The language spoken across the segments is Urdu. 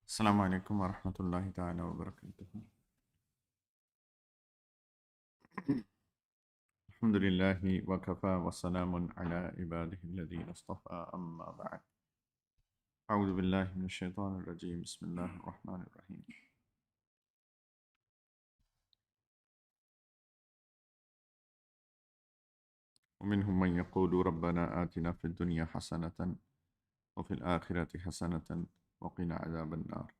السلام علیکم ورحمۃ اللہ تعالی وبرکاتہ۔ الحمد للہ وکفى وسلام علی عبادہ الذین اصطفى اما بعد۔ اعوذ باللہ من الشیطان الرجیم، بسم اللہ الرحمن الرحیم۔ ومنهم من يقول ربنا آتنا في الدنيا حسنة وفي الآخرة حسنة وقنا عذاب النار۔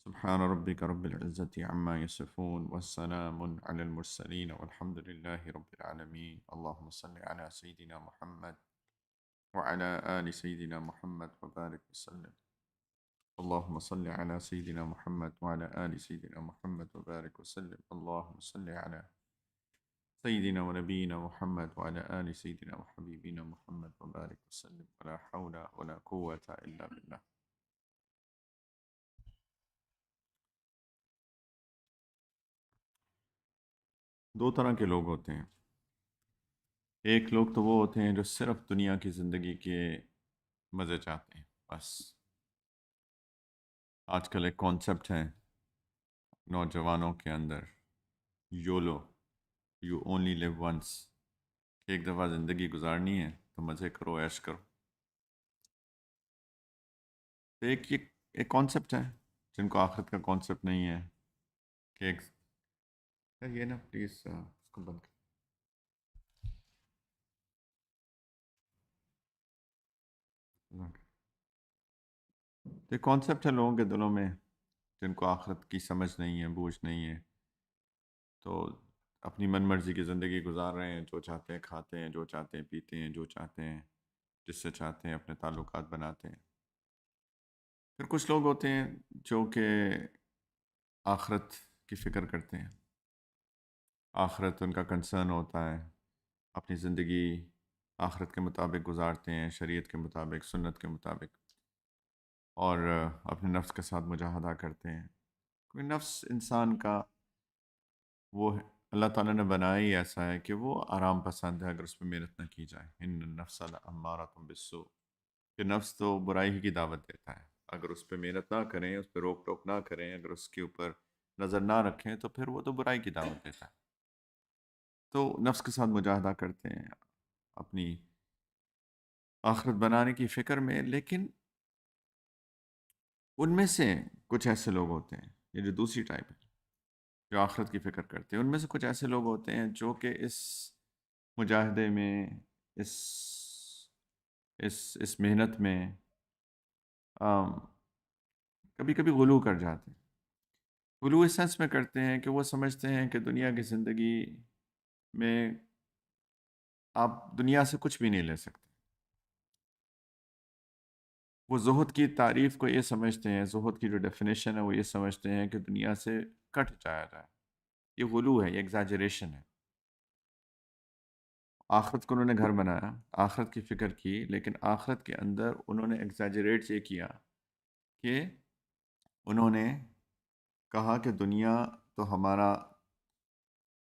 سبحان ربك رب العزة عما يصفون والسلام على المرسلين والحمد لله رب العالمين۔ اللهم صل على سيدنا محمد وعلى آل سيدنا محمد وبارك وسلم۔ اللهم صل على سيدنا محمد وعلى آل سيدنا محمد وبارك وسلم۔ اللهم صل على سيدنا ونبينا محمد وعلى آل سيدنا وحبيبنا محمد وبارك وسلم، ولا حول ولا قوة إلا بالله۔ دو طرح کے لوگ ہوتے ہیں۔ ایک لوگ تو وہ ہوتے ہیں جو صرف دنیا کی زندگی کے مزے چاہتے ہیں، بس۔ آج کل ایک کانسیپٹ ہے نوجوانوں کے اندر، YOLO, you only live once, کہ ایک دفعہ زندگی گزارنی ہے تو مزے کرو، عیش کرو۔ تو ایک کانسیپٹ ہے جن کو آخرت کا کانسیپٹ نہیں ہے کہ ایک یہ نا پلیز اس کو بند کر۔ تو ایک کانسیپٹ ہے لوگوں کے دلوں میں جن کو آخرت کی سمجھ نہیں ہے، بوجھ نہیں ہے، تو اپنی من مرضی کی زندگی گزار رہے ہیں، جو چاہتے ہیں کھاتے ہیں، جو چاہتے ہیں پیتے ہیں، جو چاہتے ہیں جس سے چاہتے ہیں اپنے تعلقات بناتے ہیں۔ پھر کچھ لوگ ہوتے ہیں جو کہ آخرت کی فکر کرتے ہیں، آخرت ان کا کنسرن ہوتا ہے، اپنی زندگی آخرت کے مطابق گزارتے ہیں، شریعت کے مطابق، سنت کے مطابق، اور اپنے نفس کے ساتھ مجاہدہ کرتے ہیں۔ کوئی نفس انسان کا وہ ہے، اللہ تعالیٰ نے بنایا ہی ایسا ہے کہ وہ آرام پسند ہے اگر اس پہ محنت نہ کی جائے۔ ان النفس لامارۃ بالسوء، کہ نفس تو برائی ہی کی دعوت دیتا ہے، اگر اس پہ محنت نہ کریں، اس پہ روک ٹوک نہ کریں، اگر اس کے اوپر نظر نہ رکھیں تو پھر وہ تو برائی کی دعوت دیتا ہے۔ تو نفس کے ساتھ مجاہدہ کرتے ہیں اپنی آخرت بنانے کی فکر میں، لیکن ان میں سے کچھ ایسے لوگ ہوتے ہیں، یہ جو دوسری ٹائپ ہے جو آخرت کی فکر کرتے ہیں، ان میں سے کچھ ایسے لوگ ہوتے ہیں جو کہ اس مجاہدے میں، اس اس محنت میں کبھی کبھی غلو کر جاتے ہیں۔ غلو اس سینس میں کرتے ہیں کہ وہ سمجھتے ہیں کہ دنیا کی زندگی میں آپ دنیا سے کچھ بھی نہیں لے سکتے۔ وہ زہد کی تعریف کو یہ سمجھتے ہیں، زہد کی جو ڈیفینیشن ہے وہ یہ سمجھتے ہیں کہ دنیا سے کٹ جایا جائے۔ یہ غلو ہے، یہ ایگزیجریشن ہے۔ آخرت کو انہوں نے گھر بنایا، آخرت کی فکر کی، لیکن آخرت کے اندر انہوں نے ایگزیجریٹ یہ کیا کہ انہوں نے کہا کہ دنیا تو ہمارا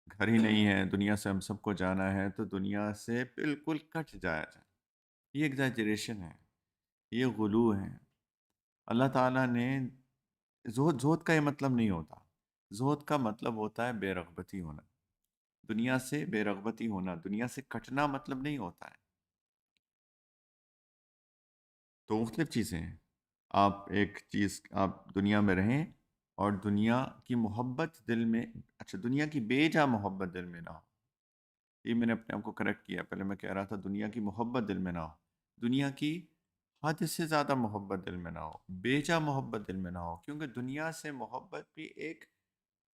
گھر ہی نہیں ہے، دنیا سے ہم سب کو جانا ہے، تو دنیا سے بالکل کٹ جایا جائے۔ یہ ایگزیجریشن ہے، یہ غلو ہے۔ اللہ تعالیٰ نے زہد کا یہ مطلب نہیں ہوتا۔ زہد کا مطلب ہوتا ہے بے رغبتی ہونا، دنیا سے بے رغبتی ہونا، دنیا سے کٹنا مطلب نہیں ہوتا ہے۔ تو مختلف چیزیں ہیں، آپ ایک چیز، آپ دنیا میں رہیں اور دنیا کی محبت دل میں، اچھا دنیا کی بے جا محبت دل میں نہ ہو۔ یہ میں نے اپنے آپ کو کریکٹ کیا، پہلے میں کہہ رہا تھا دنیا کی محبت دل میں نہ ہو، دنیا کی حد سے زیادہ محبت دل میں نہ ہو، بے جا محبت دل میں نہ ہو، کیونکہ دنیا سے محبت بھی ایک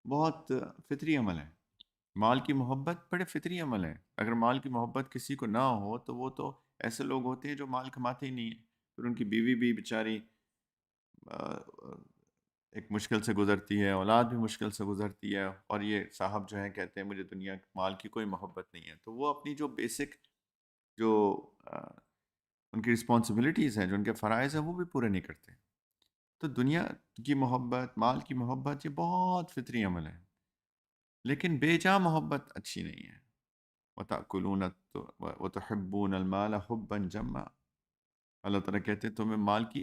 بہت فطری عمل ہے۔ مال کی محبت بڑے فطری عمل ہے۔ اگر مال کی محبت کسی کو نہ ہو تو وہ تو ایسے لوگ ہوتے ہیں جو مال کماتے ہی نہیں ہیں، پھر ان کی بیوی بھی بیچاری ایک مشکل سے گزرتی ہے، اولاد بھی مشکل سے گزرتی ہے، اور یہ صاحب جو ہیں کہتے ہیں مجھے دنیا مال کی کوئی محبت نہیں ہے، تو وہ اپنی جو بیسک جو ان کی رسپانسبلٹیز ہیں، جو ان کے فرائض ہیں، وہ بھی پورے نہیں کرتے۔ تو دنیا کی محبت، مال کی محبت، یہ بہت فطری عمل ہے، لیکن بے جا محبت اچھی نہیں ہے۔ وَتَأْكُلُونَ وَتُحِبُّونَ الْمَالَ حُبًّا جَمًّا، اللہ تعالیٰ کہتے ہیں تمہیں مال کی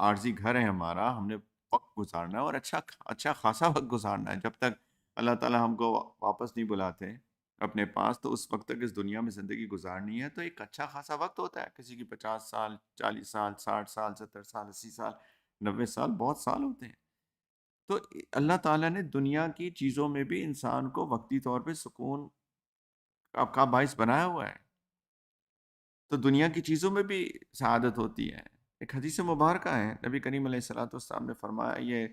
عارضی گھر ہے ہمارا، ہم نے وقت گزارنا ہے اور اچھا خاصا وقت گزارنا ہے. جب تک اللہ تعالیٰ ہم کو واپس نہیں بلاتے اپنے پاس، تو اس وقت تک اس دنیا میں زندگی گزارنی ہے. تو ایک اچھا خاصا وقت ہوتا ہے، کسی کی 50 سال، 40 سال، 60 سال، 70 سال، 80 سال، 90 سال، بہت سال ہوتے ہیں. تو اللہ تعالیٰ نے دنیا کی چیزوں میں بھی انسان کو وقتی طور پہ سکون کا باعث بنایا ہوا ہے. تو دنیا کی چیزوں میں بھی سعادت ہوتی ہے. ایک حدیث مبارکہ ہے، نبی کریم علیہ الصلوۃ والسلام نے فرمایا، یہ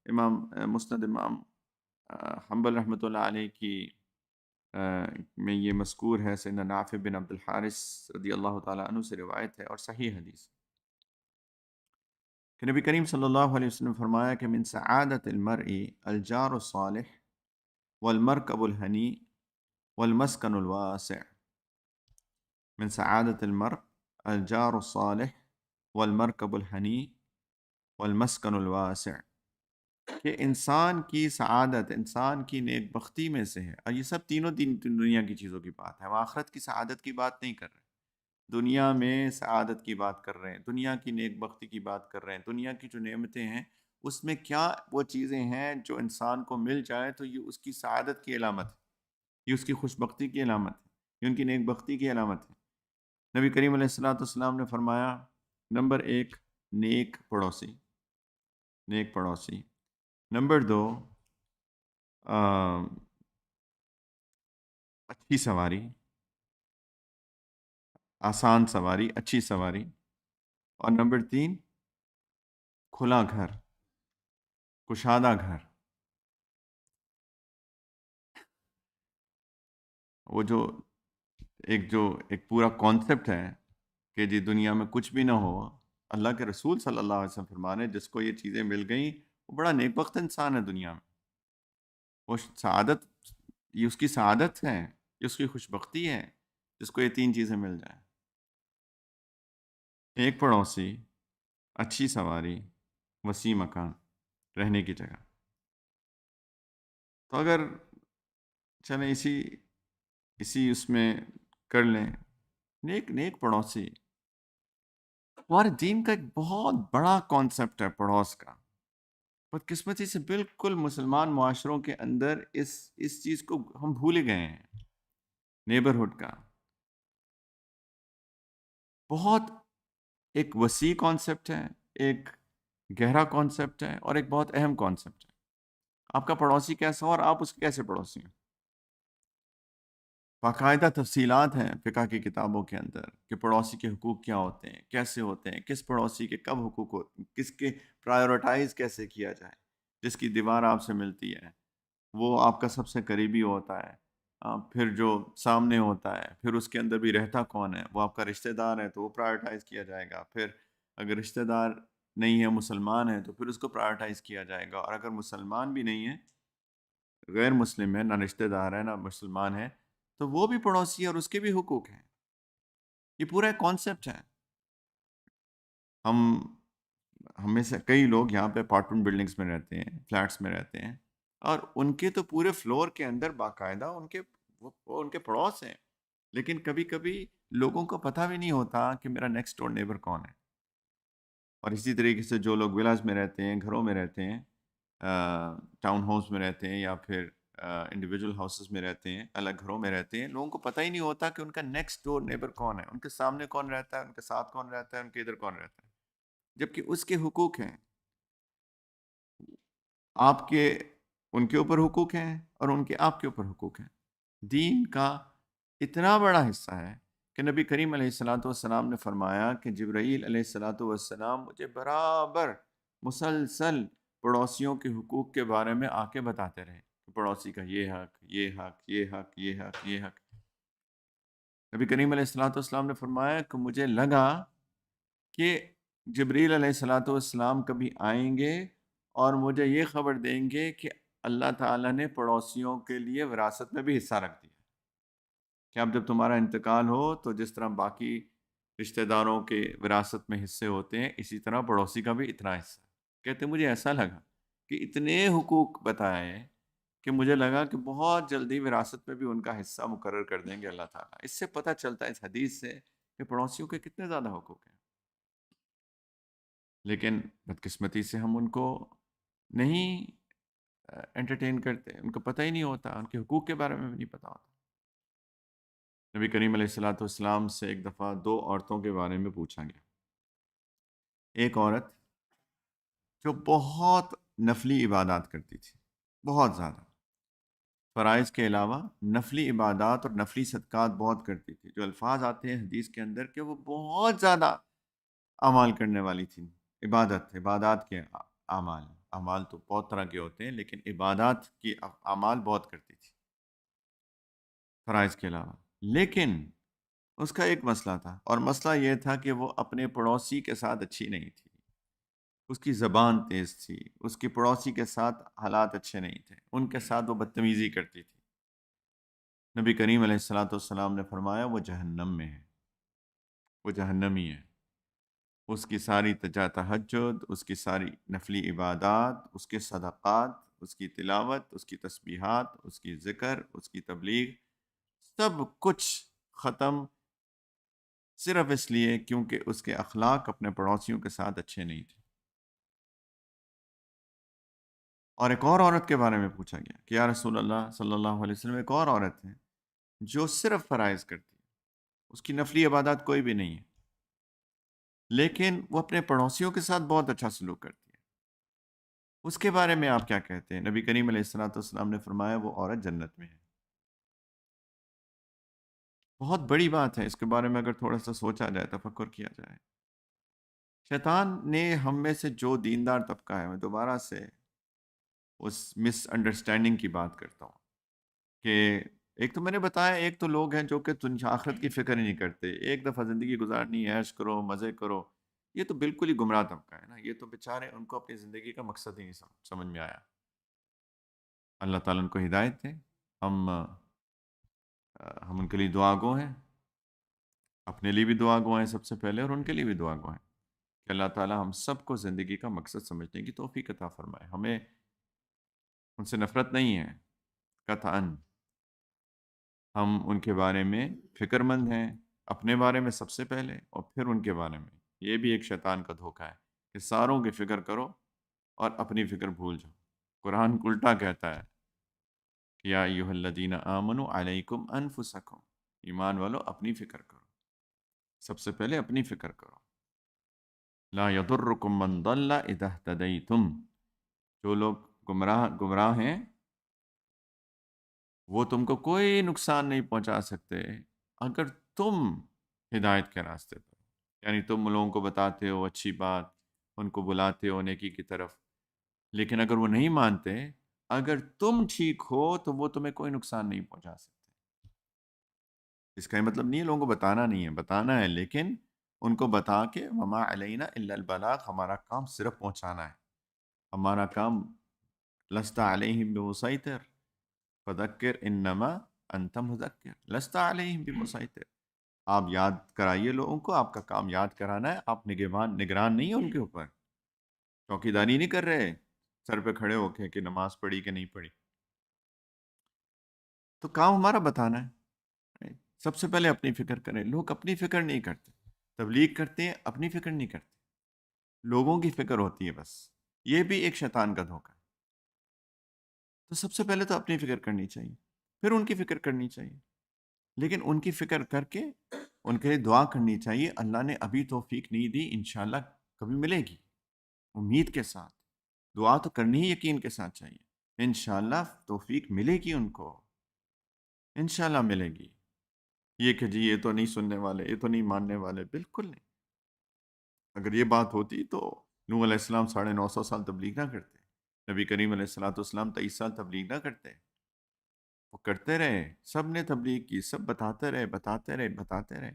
امام مسند امام حنبل رحمۃ اللہ علیہ کی میں یہ مذکور ہے، سیدنا نافع بن عبد الحارث رضی اللہ تعالیٰ عنہ سے روایت ہے اور صحیح حدیث، کہ نبی کریم صلی اللہ علیہ وسلم نے فرمایا کہ من سعادت المرء الجار الصالح والمرکب الحنی والمسکن الواسع. من سعادت المرء الجار الصالح والمرکب الحنی والمسکن الواسع، کہ انسان کی سعادت، انسان کی نیک بختی میں سے ہے. اور یہ سب تینوں دنیا کی چیزوں کی بات ہے، ہم آخرت کی سعادت کی بات نہیں کر رہے. دنیا میں سعادت کی بات کر رہے ہیں، دنیا کی نیک بختی کی بات کر رہے ہیں. دنیا کی جو نعمتیں ہیں اس میں کیا وہ چیزیں ہیں جو انسان کو مل جائے تو یہ اس کی سعادت کی علامت ہے، یہ اس کی خوش بختی کی علامت ہے، یہ ان کی نیک بختی کی علامت ہے. نبی کریم علیہ الصلوۃ والسلام نے فرمایا، نمبر 1 نیک پڑوسی، نیک پڑوسی. نمبر 2 اچھی سواری، آسان سواری، اچھی سواری. اور نمبر 3 کھلا گھر، کشادہ گھر. وہ ایک پورا کانسیپٹ ہے کہ جی دنیا میں کچھ بھی نہ ہو. اللہ کے رسول صلی اللہ علیہ وسلم فرمانے، جس کو یہ چیزیں مل گئیں وہ بڑا نیک بخت انسان ہے دنیا میں. وہ سعادت، یہ اس کی سعادت ہے، یہ اس کی خوش بختی ہے جس کو یہ 3 چیزیں مل جائیں: ایک پڑوسی، اچھی سواری، وسیع مکان، رہنے کی جگہ. تو اگر چلیں اسی اس میں کر لیں، نیک پڑوسی. ہمارے دین کا ایک بہت بڑا کانسیپٹ ہے پڑوس کا. بدقسمتی سے بالکل مسلمان معاشروں کے اندر اس چیز کو ہم بھول گئے ہیں. نیبرہڈ کا بہت ایک وسیع کانسیپٹ ہے، ایک گہرا کانسیپٹ ہے اور ایک بہت اہم کانسیپٹ ہے. آپ کا پڑوسی کیسا ہو اور آپ اس کے کیسے پڑوسی ہیں. باقاعدہ تفصیلات ہیں فقہ کی کتابوں کے اندر کہ پڑوسی کے حقوق کیا ہوتے ہیں، کیسے ہوتے ہیں، کس پڑوسی کے کب حقوق ہوتے ہیں، کس کے پرائیورٹائز کیسے کیا جائے. جس کی دیوار آپ سے ملتی ہے وہ آپ کا سب سے قریبی ہوتا ہے. پھر جو سامنے ہوتا ہے، پھر اس کے اندر بھی رہتا کون ہے، وہ آپ کا رشتہ دار ہے تو وہ پرائیورٹائز کیا جائے گا. پھر اگر رشتہ دار نہیں ہے، مسلمان ہے، تو پھر اس کو پرائیورٹائز کیا جائے گا. اور اگر مسلمان بھی نہیں ہے، غیر مسلم ہے، نہ رشتہ دار ہے نہ مسلمان ہے، تو وہ بھی پڑوسی ہے اور اس کے بھی حقوق ہیں. یہ پورا ایک کانسیپٹ ہے. ہم میں سے کئی لوگ یہاں پہ اپارٹمنٹ بلڈنگز میں رہتے ہیں، فلیٹس میں رہتے ہیں، اور ان کے تو پورے فلور کے اندر باقاعدہ وہ ان کے پڑوس ہیں. لیکن کبھی کبھی لوگوں کو پتہ بھی نہیں ہوتا کہ میرا نیکسٹ ڈور نیبر کون ہے. اور اسی طریقے سے جو لوگ ولاز میں رہتے ہیں، گھروں میں رہتے ہیں، ٹاؤن ہاؤس میں رہتے ہیں، یا پھر انڈیویجول ہاؤسز میں رہتے ہیں، الگ گھروں میں رہتے ہیں، لوگوں کو پتہ ہی نہیں ہوتا کہ ان کا نیکسٹ ڈور نیبر کون ہے، ان کے سامنے کون رہتا ہے، ان کے ساتھ کون رہتا ہے، ان کے ادھر کون رہتا ہے. جبکہ اس کے حقوق ہیں، آپ کے ان کے اوپر حقوق ہیں اور ان کے آپ کے اوپر حقوق ہیں. دین کا اتنا بڑا حصہ ہے کہ نبی کریم علیہ الصلوۃ والسلام نے فرمایا کہ جبرائیل علیہ الصلوۃ والسلام مجھے برابر مسلسل پڑوسیوں کے حقوق کے بارے میں آ کے بتاتے رہے کہ پڑوسی کا یہ حق، یہ حق، یہ حق، یہ حق، یہ حق. نبی کریم علیہ الصلوۃ والسلام نے فرمایا کہ مجھے لگا کہ جبریل علیہ الصلوۃ والسلام کبھی آئیں گے اور مجھے یہ خبر دیں گے کہ اللہ تعالیٰ نے پڑوسیوں کے لیے وراثت میں بھی حصہ رکھ دیا، کہ اب جب تمہارا انتقال ہو تو جس طرح باقی رشتہ داروں کے وراثت میں حصے ہوتے ہیں، اسی طرح پڑوسی کا بھی اتنا حصہ. کہتے مجھے ایسا لگا کہ اتنے حقوق بتائے کہ مجھے لگا کہ بہت جلدی وراثت میں بھی ان کا حصہ مقرر کر دیں گے اللہ تعالیٰ. اس سے پتہ چلتا ہے اس حدیث سے کہ پڑوسیوں کے کتنے زیادہ حقوق ہیں. لیکن بدقسمتی سے ہم ان کو نہیں انٹرٹین کرتے، ان کو پتہ ہی نہیں ہوتا، ان کے حقوق کے بارے میں بھی نہیں پتہ ہوتا۔ نبی کریم علیہ الصلوۃ والسلام سے ایک دفعہ دو عورتوں کے بارے میں پوچھا گیا۔ ایک عورت جو بہت نفلی عبادات کرتی تھی، بہت زیادہ، فرائض کے علاوہ نفلی عبادات اور نفلی صدقات بہت کرتی تھی، جو الفاظ آتے ہیں حدیث کے اندر کہ وہ بہت زیادہ اعمال کرنے والی تھی۔ عبادات کے اعمال، اعمال تو بہت طرح کے ہوتے ہیں، لیکن عبادات کی اعمال بہت کرتی تھی فرائض کے علاوہ۔ لیکن اس کا ایک مسئلہ تھا، اور مسئلہ یہ تھا کہ وہ اپنے پڑوسی کے ساتھ اچھی نہیں تھی۔ اس کی زبان تیز تھی، اس کی پڑوسی کے ساتھ حالات اچھے نہیں تھے، ان کے ساتھ وہ بدتمیزی کرتی تھی۔ نبی کریم علیہ الصلوۃ والسلام نے فرمایا وہ جہنم میں ہے، وہ جہنمی ہے۔ اس کی ساری تہجد، اس کی ساری نفلی عبادات، اس کے صدقات، اس کی تلاوت، اس کی تسبیحات، اس کی ذکر، اس کی تبلیغ، سب کچھ ختم، صرف اس لیے کیونکہ اس کے اخلاق اپنے پڑوسیوں کے ساتھ اچھے نہیں تھے۔ اور ایک اور عورت کے بارے میں پوچھا گیا کہ یا رسول اللہ صلی اللہ علیہ وسلم، ایک اور عورت ہے جو صرف فرائض کرتی ہے، اس کی نفلی عبادات کوئی بھی نہیں ہے، لیکن وہ اپنے پڑوسیوں کے ساتھ بہت اچھا سلوک کرتی ہے، اس کے بارے میں آپ کیا کہتے ہیں؟ نبی کریم علیہ الصلوۃ والسلام نے فرمایا وہ عورت جنت میں ہے۔ بہت بڑی بات ہے، اس کے بارے میں اگر تھوڑا سا سوچا جائے، تفکر کیا جائے۔ شیطان نے ہم میں سے جو دیندار طبقہ ہے، میں دوبارہ سے اس مس انڈرسٹینڈنگ کی بات کرتا ہوں کہ ایک تو میں نے بتایا، ایک تو لوگ ہیں جو کہ آخرت کی فکر ہی نہیں کرتے، ایک دفعہ زندگی گزارنی ہے، عیش کرو، مزے کرو، یہ تو بالکل ہی گمراہ طبقہ ہے نا، یہ تو بیچارے، ان کو اپنی زندگی کا مقصد ہی نہیں سمجھ میں آیا۔ اللہ تعالیٰ ان کو ہدایت دے۔ ہم ہم ان کے لیے دعا گو ہیں، اپنے لیے بھی دعا گو ہیں سب سے پہلے، اور ان کے لیے بھی دعا گو ہیں کہ اللہ تعالیٰ ہم سب کو زندگی کا مقصد سمجھنے کی توفیق عطا فرمائے۔ ہمیں ان سے نفرت نہیں ہے قطعاً، ہم ان کے بارے میں فکر مند ہیں، اپنے بارے میں سب سے پہلے اور پھر ان کے بارے میں۔ یہ بھی ایک شیطان کا دھوکہ ہے کہ ساروں کی فکر کرو اور اپنی فکر بھول جاؤ۔ قرآن الٹا کہتا ہے کہ یا ایھا الذین آمنوا علیکم انفسکم، ایمان والو اپنی فکر کرو، سب سے پہلے اپنی فکر کرو۔ لا یضرکم من ضل اذا اہتدیتم، جو لوگ گمراہ ہیں وہ تم کو کوئی نقصان نہیں پہنچا سکتے اگر تم ہدایت کے راستے پر، یعنی تم لوگوں کو بتاتے ہو اچھی بات، ان کو بلاتے ہو نیکی کی طرف، لیکن اگر وہ نہیں مانتے، اگر تم ٹھیک ہو تو وہ تمہیں کوئی نقصان نہیں پہنچا سکتے۔ اس کا یہ مطلب نہیں ہے لوگوں کو بتانا نہیں ہے، بتانا ہے، لیکن ان کو بتا کے وما علینا الا البلاغ، ہمارا کام صرف پہنچانا ہے، ہمارا کام لست علیہم بمسیطر فذکر انما انت مذکر لست علیہم بمسیطر، آپ یاد کرائیے لوگوں کو، آپ کا کام یاد کرانا ہے، آپ نگران نہیں ہیں ان کے اوپر، چوکیداری نہیں کر رہے سر پہ کھڑے ہو کے کہ نماز پڑھی کہ نہیں پڑھی، تو کام ہمارا بتانا ہے۔ سب سے پہلے اپنی فکر کریں، لوگ اپنی فکر نہیں کرتے، تبلیغ کرتے ہیں اپنی فکر نہیں کرتے، لوگوں کی فکر ہوتی ہے بس، یہ بھی ایک شیطان کا دھوکہ ہے۔ تو سب سے پہلے تو اپنی فکر کرنی چاہیے، پھر ان کی فکر کرنی چاہیے، لیکن ان کی فکر کر کے ان کے لیے دعا کرنی چاہیے، اللہ نے ابھی توفیق نہیں دی، انشاءاللہ کبھی ملے گی، امید کے ساتھ دعا تو کرنی ہی یقین کے ساتھ چاہیے، انشاءاللہ توفیق ملے گی ان کو، انشاءاللہ ملے گی۔ یہ کہ جی یہ تو نہیں سننے والے، یہ تو نہیں ماننے والے، بالکل نہیں۔ اگر یہ بات ہوتی تو نوح علیہ السلام 950 سال تبلیغ نہ کرتے، نبی کریم علیہ الصلوۃ والسلام 23 سال تبلیغ نہ کرتے، وہ کرتے رہے، سب نے تبلیغ کی، سب بتاتے رہے بتاتے رہے بتاتے رہے،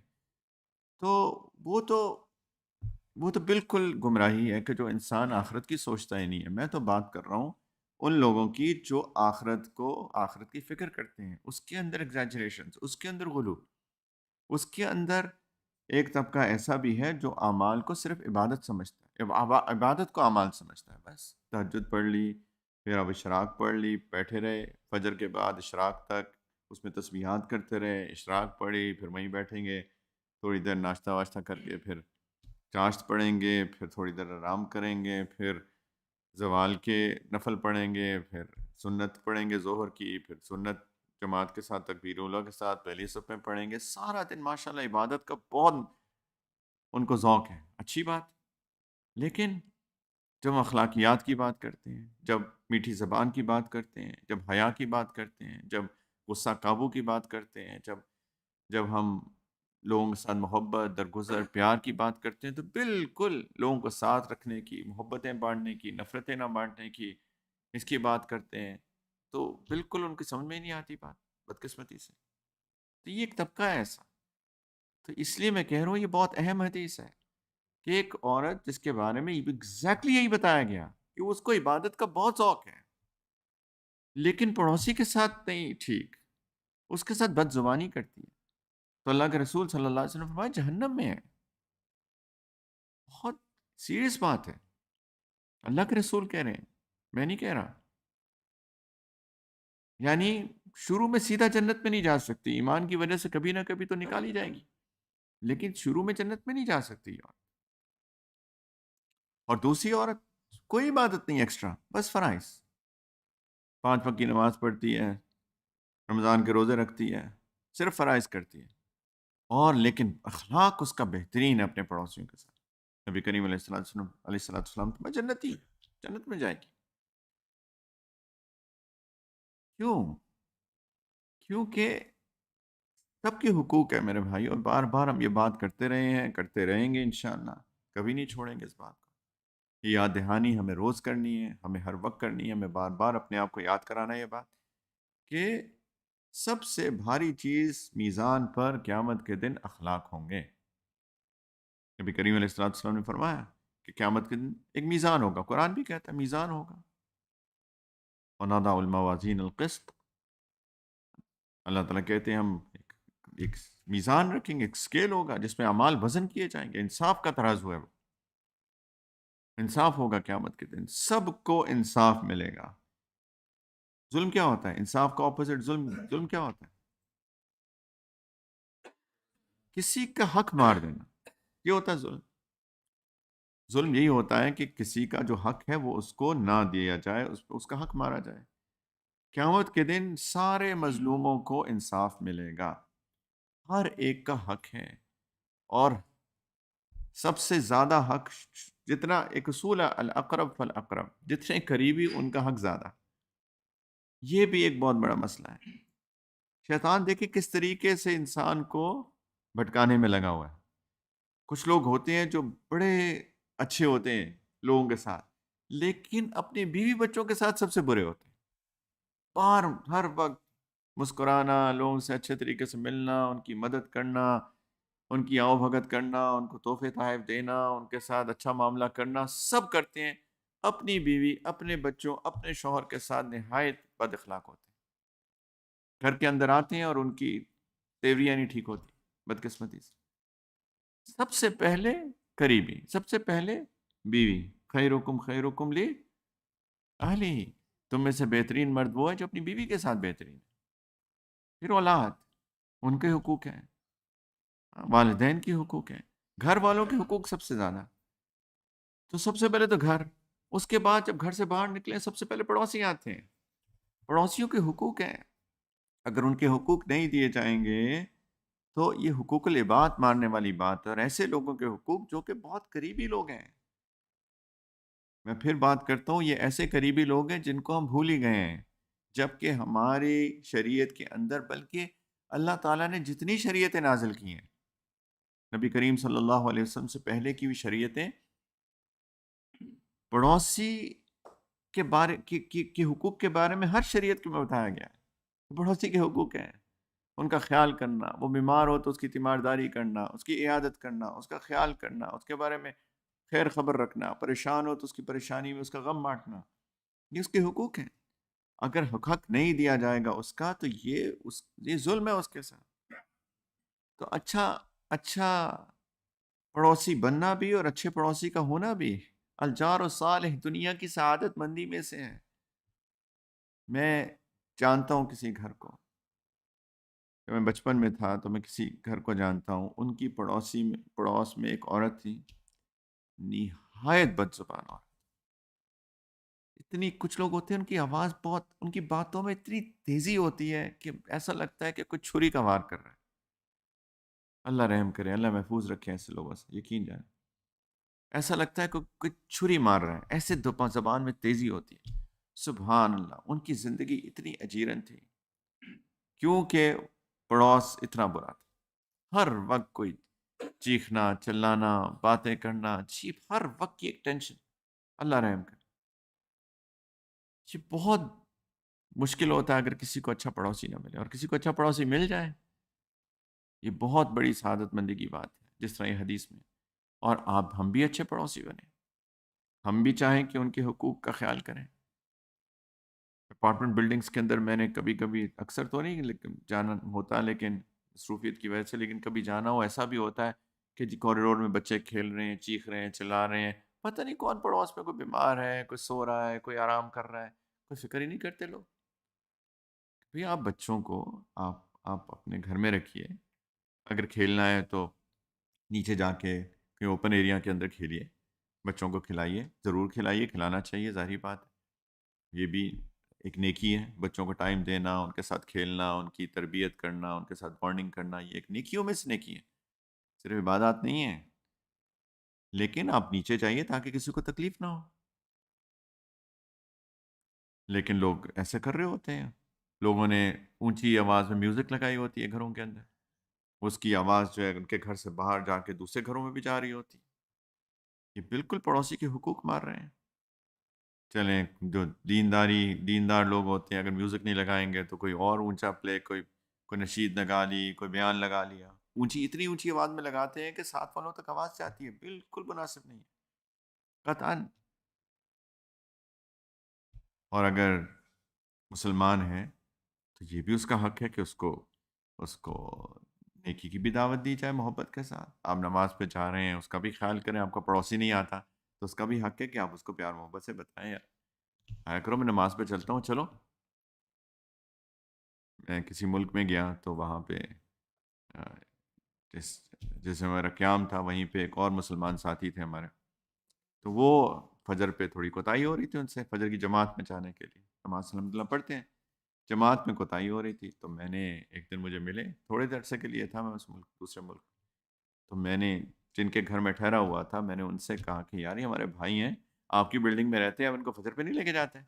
تو وہ تو وہ تو بالکل گمراہی ہے کہ جو انسان آخرت کی سوچتا ہی نہیں ہے۔ میں تو بات کر رہا ہوں ان لوگوں کی جو آخرت کی فکر کرتے ہیں، اس کے اندر ایگزیجریشن، اس کے اندر غلو، اس کے اندر ایک طبقہ ایسا بھی ہے جو اعمال کو صرف عبادت سمجھتا ہے، عبادت کو اعمال سمجھتا ہے، بس تہجد پڑھ لی، پھر اب اشراق پڑھ لی، بیٹھے رہے فجر کے بعد اشراق تک، اس میں تسبیحات کرتے رہے، اشراق پڑھی، پھر وہیں بیٹھیں گے تھوڑی دیر ناشتہ واشتہ کر کے، پھر چاشت پڑھیں گے، پھر تھوڑی دیر آرام کریں گے، پھر زوال کے نفل پڑھیں گے، پھر سنت پڑھیں گے ظہر کی، پھر سنت جماعت کے ساتھ تکبیر اولیٰ کے ساتھ پہلی صف میں پڑھیں گے. سارا دن ماشاءاللہ عبادت کا بہت ان کو ذوق ہے، اچھی بات. لیکن جب ہم اخلاقیات کی بات کرتے ہیں، جب میٹھی زبان کی بات کرتے ہیں، جب حیا کی بات کرتے ہیں، جب غصہ قابو کی بات کرتے ہیں، جب ہم لوگوں کے ساتھ محبت، درگزر، پیار کی بات کرتے ہیں، تو بالکل لوگوں کو ساتھ رکھنے کی، محبتیں بانٹنے کی، نفرتیں نہ بانٹنے کی، اس کی بات کرتے ہیں، تو بالکل ان کی سمجھ میں ہی نہیں آتی بات، بدقسمتی سے. تو یہ ایک طبقہ ہے ایسا. تو اس لیے میں کہہ رہا ہوں یہ بہت اہم حدیث ہے کہ ایک عورت جس کے بارے میں ایگزیکٹلی یہی بتایا گیا کہ اس کو عبادت کا بہت ذوق ہے، لیکن پڑوسی کے ساتھ نہیں ٹھیک، اس کے ساتھ بد زبانی کرتی ہے، تو اللہ کے رسول صلی اللہ علیہ وسلم فرمایا جہنم میں ہے. بہت سیریس بات ہے، اللہ کے رسول کہہ رہے ہیں، میں نہیں کہہ رہا. یعنی شروع میں سیدھا جنت میں نہیں جا سکتی، ایمان کی وجہ سے کبھی نہ کبھی تو نکالی جائے گی، لیکن شروع میں جنت میں نہیں جا سکتی. اور دوسری عورت کوئی عبادت نہیں ایکسٹرا، بس فرائض، 5 وقت کی نماز پڑھتی ہے، رمضان کے روزے رکھتی ہے، صرف فرائض کرتی ہے، اور لیکن اخلاق اس کا بہترین ہے اپنے پڑوسیوں کے ساتھ. نبی کریم علیہ السلام تو جنتی جنت میں جائے گی. کیوں؟ کیونکہ سب کے حقوق ہے میرے بھائی، اور بار بار ہم یہ بات کرتے رہے ہیں، کرتے رہیں گے انشاءاللہ، کبھی نہیں چھوڑیں گے اس بات کو. یہ یاد دہانی ہمیں روز کرنی ہے، ہمیں ہر وقت کرنی ہے، ہمیں بار بار اپنے آپ کو یاد کرانا ہے یہ بات کہ سب سے بھاری چیز میزان پر قیامت کے دن اخلاق ہوں گے. نبی کریم علیہ السلام نے فرمایا کہ قیامت کے دن ایک میزان ہوگا، قرآن بھی کہتا ہے میزان ہوگا. وَنَضَعُ الْمَوَازِينَ الْقِسْطَ، اللہ تعالیٰ کہتے ہیں ہم ایک میزان رکھیں گے، ایک اسکیل ہوگا جس میں اعمال وزن کیے جائیں گے، انصاف کا ترازو ہے وہ، انصاف ہوگا قیامت کے دن، سب کو انصاف ملے گا. ظلم کیا ہوتا ہے؟ انصاف کا اپوزٹ ظلم. ظلم کیا ہوتا ہے؟ کسی کا حق مار دینا، یہ ہوتا ہے ظلم. ظلم یہی ہوتا ہے کہ کسی کا جو حق ہے وہ اس کو نہ دیا جائے، اس کا حق مارا جائے. قیامت کے دن سارے مظلوموں کو انصاف ملے گا، ہر ایک کا حق ہے. اور سب سے زیادہ حق، جتنا ایک اصول ہے الاقرب فالاقرب، جتنے قریبی ان کا حق زیادہ. یہ بھی ایک بہت بڑا مسئلہ ہے. شیطان دیکھیں کس طریقے سے انسان کو بھٹکانے میں لگا ہوا ہے. کچھ لوگ ہوتے ہیں جو بڑے اچھے ہوتے ہیں لوگوں کے ساتھ، لیکن اپنے بیوی بچوں کے ساتھ سب سے برے ہوتے ہیں. ہر وقت مسکرانا، لوگوں سے اچھے طریقے سے ملنا، ان کی مدد کرنا، ان کی آؤ بھگت کرنا، ان کو تحفے تحائف دینا، ان کے ساتھ اچھا معاملہ کرنا، سب کرتے ہیں. اپنی بیوی، اپنے بچوں، اپنے شوہر کے ساتھ نہایت بد اخلاق ہوتے ہیں. گھر کے اندر آتے ہیں اور ان کی تیوریاں نہیں ٹھیک ہوتی، بدقسمتی سے. سب سے پہلے قریبی، سب سے پہلے بیوی. خیرکم خیرکم لی اہلی، تم میں سے بہترین مرد وہ ہے جو اپنی بیوی کے ساتھ بہترین ہے. پھر اولاد، ان کے حقوق ہیں، والدین کے حقوق ہیں، گھر والوں کے حقوق سب سے زیادہ. تو سب سے پہلے تو گھر، اس کے بعد جب گھر سے باہر نکلے سب سے پہلے پڑوسی آتے ہیں. پڑوسیوں کے حقوق ہیں، اگر ان کے حقوق نہیں دیے جائیں گے تو یہ حقوق العباد ماننے والی بات ہے. اور ایسے لوگوں کے حقوق جو کہ بہت قریبی لوگ ہیں، میں پھر بات کرتا ہوں، یہ ایسے قریبی لوگ ہیں جن کو ہم بھول ہی گئے ہیں، جبکہ ہماری شریعت کے اندر، بلکہ اللہ تعالیٰ نے جتنی شریعتیں نازل کی ہیں، نبی کریم صلی اللہ علیہ وسلم سے پہلے کی بھی شریعتیں، پڑوسی کے بارے کی حقوق کے بارے میں ہر شریعت کے میں بتایا گیا ہے. پڑوسی کے حقوق ہیں، ان کا خیال کرنا، وہ بیمار ہو تو اس کی تیمارداری کرنا، اس کی عیادت کرنا، اس کا خیال کرنا، اس کے بارے میں خیر خبر رکھنا، پریشان ہو تو اس کی پریشانی میں اس کا غم بانٹنا، یہ اس کے حقوق ہیں. اگر حق نہیں دیا جائے گا اس کا تو یہ ظلم ہے اس کے ساتھ. تو اچھا پڑوسی بننا بھی اور اچھے پڑوسی کا ہونا بھی الجار الصالح دنیا کی سعادت مندی میں سے ہے. میں جانتا ہوں کسی گھر کو، جب میں بچپن میں تھا تو میں کسی گھر کو جانتا ہوں، ان کی پڑوس میں ایک عورت تھی، نہایت بد زبان عورت. اتنی کچھ لوگ ہوتے ہیں ان کی آواز بہت، ان کی باتوں میں اتنی تیزی ہوتی ہے کہ ایسا لگتا ہے کہ کوئی چھری کا وار کر رہا ہے. اللہ رحم کرے، اللہ محفوظ رکھے ایسے لوگوں سے، یقین جائے. ایسا لگتا ہے کہ کوئی چھری مار رہا ہے، ایسے زبان میں تیزی ہوتی ہے. سبحان اللہ، ان کی زندگی اتنی اجیرن تھی کیونکہ پڑوس اتنا برا تھا. ہر وقت کوئی چیخنا، چلانا، باتیں کرنا، چیپ، ہر وقت کی ایک ٹینشن. اللہ رحم کرے. یہ بہت مشکل ہوتا ہے اگر کسی کو اچھا پڑوسی نہ ملے، اور کسی کو اچھا پڑوسی مل جائے یہ بہت بڑی سعادت مندی کی بات ہے، جس طرح یہ حدیث میں. اور ہم بھی اچھے پڑوسی بنیں، ہم بھی چاہیں کہ ان کے حقوق کا خیال کریں. اپارٹمنٹ بلڈنگز کے اندر میں نے کبھی کبھی، اکثر تو نہیں لیکن جانا ہوتا، لیکن مصروفیت کی وجہ سے، لیکن کبھی جانا ہو ایسا بھی ہوتا ہے کہ جی کوریڈور میں بچے کھیل رہے ہیں، چیخ رہے ہیں، چلا رہے ہیں، پتہ نہیں کون پڑوس میں کوئی بیمار ہے، کوئی سو رہا ہے، کوئی آرام کر رہا ہے، کوئی فکر ہی نہیں کرتے لوگ. بھئی آپ بچوں کو آپ اپنے گھر میں رکھیے، اگر کھیلنا ہے تو نیچے جا کے کہیں اوپن ایریا کے اندر کھیلیے، بچوں کو کھلائیے، ضرور کھلائیے، کھلانا چاہیے، ظاہری بات ہے. یہ بھی ایک نیکی ہے، بچوں کو ٹائم دینا، ان کے ساتھ کھیلنا، ان کی تربیت کرنا، ان کے ساتھ بانڈنگ کرنا، یہ ایک نیکیوں میں سے نیکی ہے، صرف عبادات نہیں ہے. لیکن آپ نیچے جائیے تاکہ کسی کو تکلیف نہ ہو. لیکن لوگ ایسے کر رہے ہوتے ہیں، لوگوں نے اونچی آواز میں میوزک لگائی ہوتی ہے گھروں کے اندر، اس کی آواز جو ہے ان کے گھر سے باہر جا کے دوسرے گھروں میں بھی جا رہی ہوتی. یہ بالکل پڑوسی کے حقوق مار رہے ہیں. چلیں جو دیندار لوگ ہوتے ہیں اگر میوزک نہیں لگائیں گے تو کوئی اور اونچا پلے، کوئی نشید لگا لی، کوئی بیان لگا لیا، اتنی اونچی آواز میں لگاتے ہیں کہ ساتھ والوں تک آواز جاتی ہے. بالکل مناسب نہیں ہے قطعاً. اور اگر مسلمان ہے تو یہ بھی اس کا حق ہے کہ اس کو نیکی کی بھی دعوت دی جائے محبت کے ساتھ. آپ نماز پہ جا رہے ہیں، اس کا بھی خیال کریں. آپ کا پڑوسی نہیں آتا تو اس کا بھی حق ہے کہ آپ اس کو پیار محبت سے بتائیں، یار آیا کرو، میں نماز پہ چلتا ہوں، چلو. میں کسی ملک میں گیا تو وہاں پہ آ، جس جیسے ہمارا قیام تھا وہیں پہ ایک اور مسلمان ساتھی تھے ہمارے. تو وہ فجر پہ تھوڑی کوتاہی ہو رہی تھی ان سے، فجر کی جماعت میں جانے کے لیے، نماز الحمد للہ پڑھتے ہیں، جماعت میں کوتاہی ہو رہی تھی. تو میں نے ایک دن، مجھے ملے تھوڑے دیر عرصے کے لیے تھا میں اس ملک، دوسرے ملک. تو میں نے جن کے گھر میں ٹھہرا ہوا تھا میں نے ان سے کہا کہ یار یہ ہمارے بھائی ہیں، آپ کی بلڈنگ میں رہتے ہیں، آپ ان کو فجر پہ نہیں لے کے جاتے.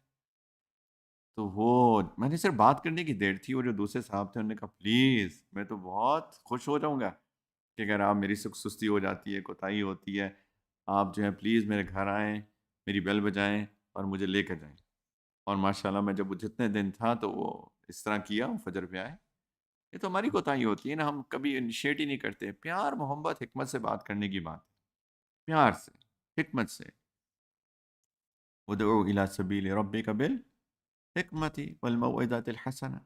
تو وہ، میں نے صرف بات کرنے کی دیر تھی، وہ جو دوسرے صاحب تھے انہوں نے کہا پلیز، میں تو بہت خوش ہو جاؤں گا کہ اگر آپ، میری سستی ہو جاتی ہے، کوتاہی ہوتی ہے، آپ جو ہے پلیز میرے گھر آئیں، میری بیل بجائیں اور مجھے لے کر جائیں. اور ماشاءاللہ میں جب وہ جتنے دن تھا تو وہ اس طرح کیا، وہ فجر پہ آئے. یہ تو ہماری کوتاہی ہوتی ہے نا، ہم کبھی انیشیٹ ہی نہیں کرتے. پیار محبت حکمت سے بات کرنے کی بات ہے، پیار سے، حکمت سے. ادعو الی سبیل ربک بالحکمت والموعظۃ الحسنہ.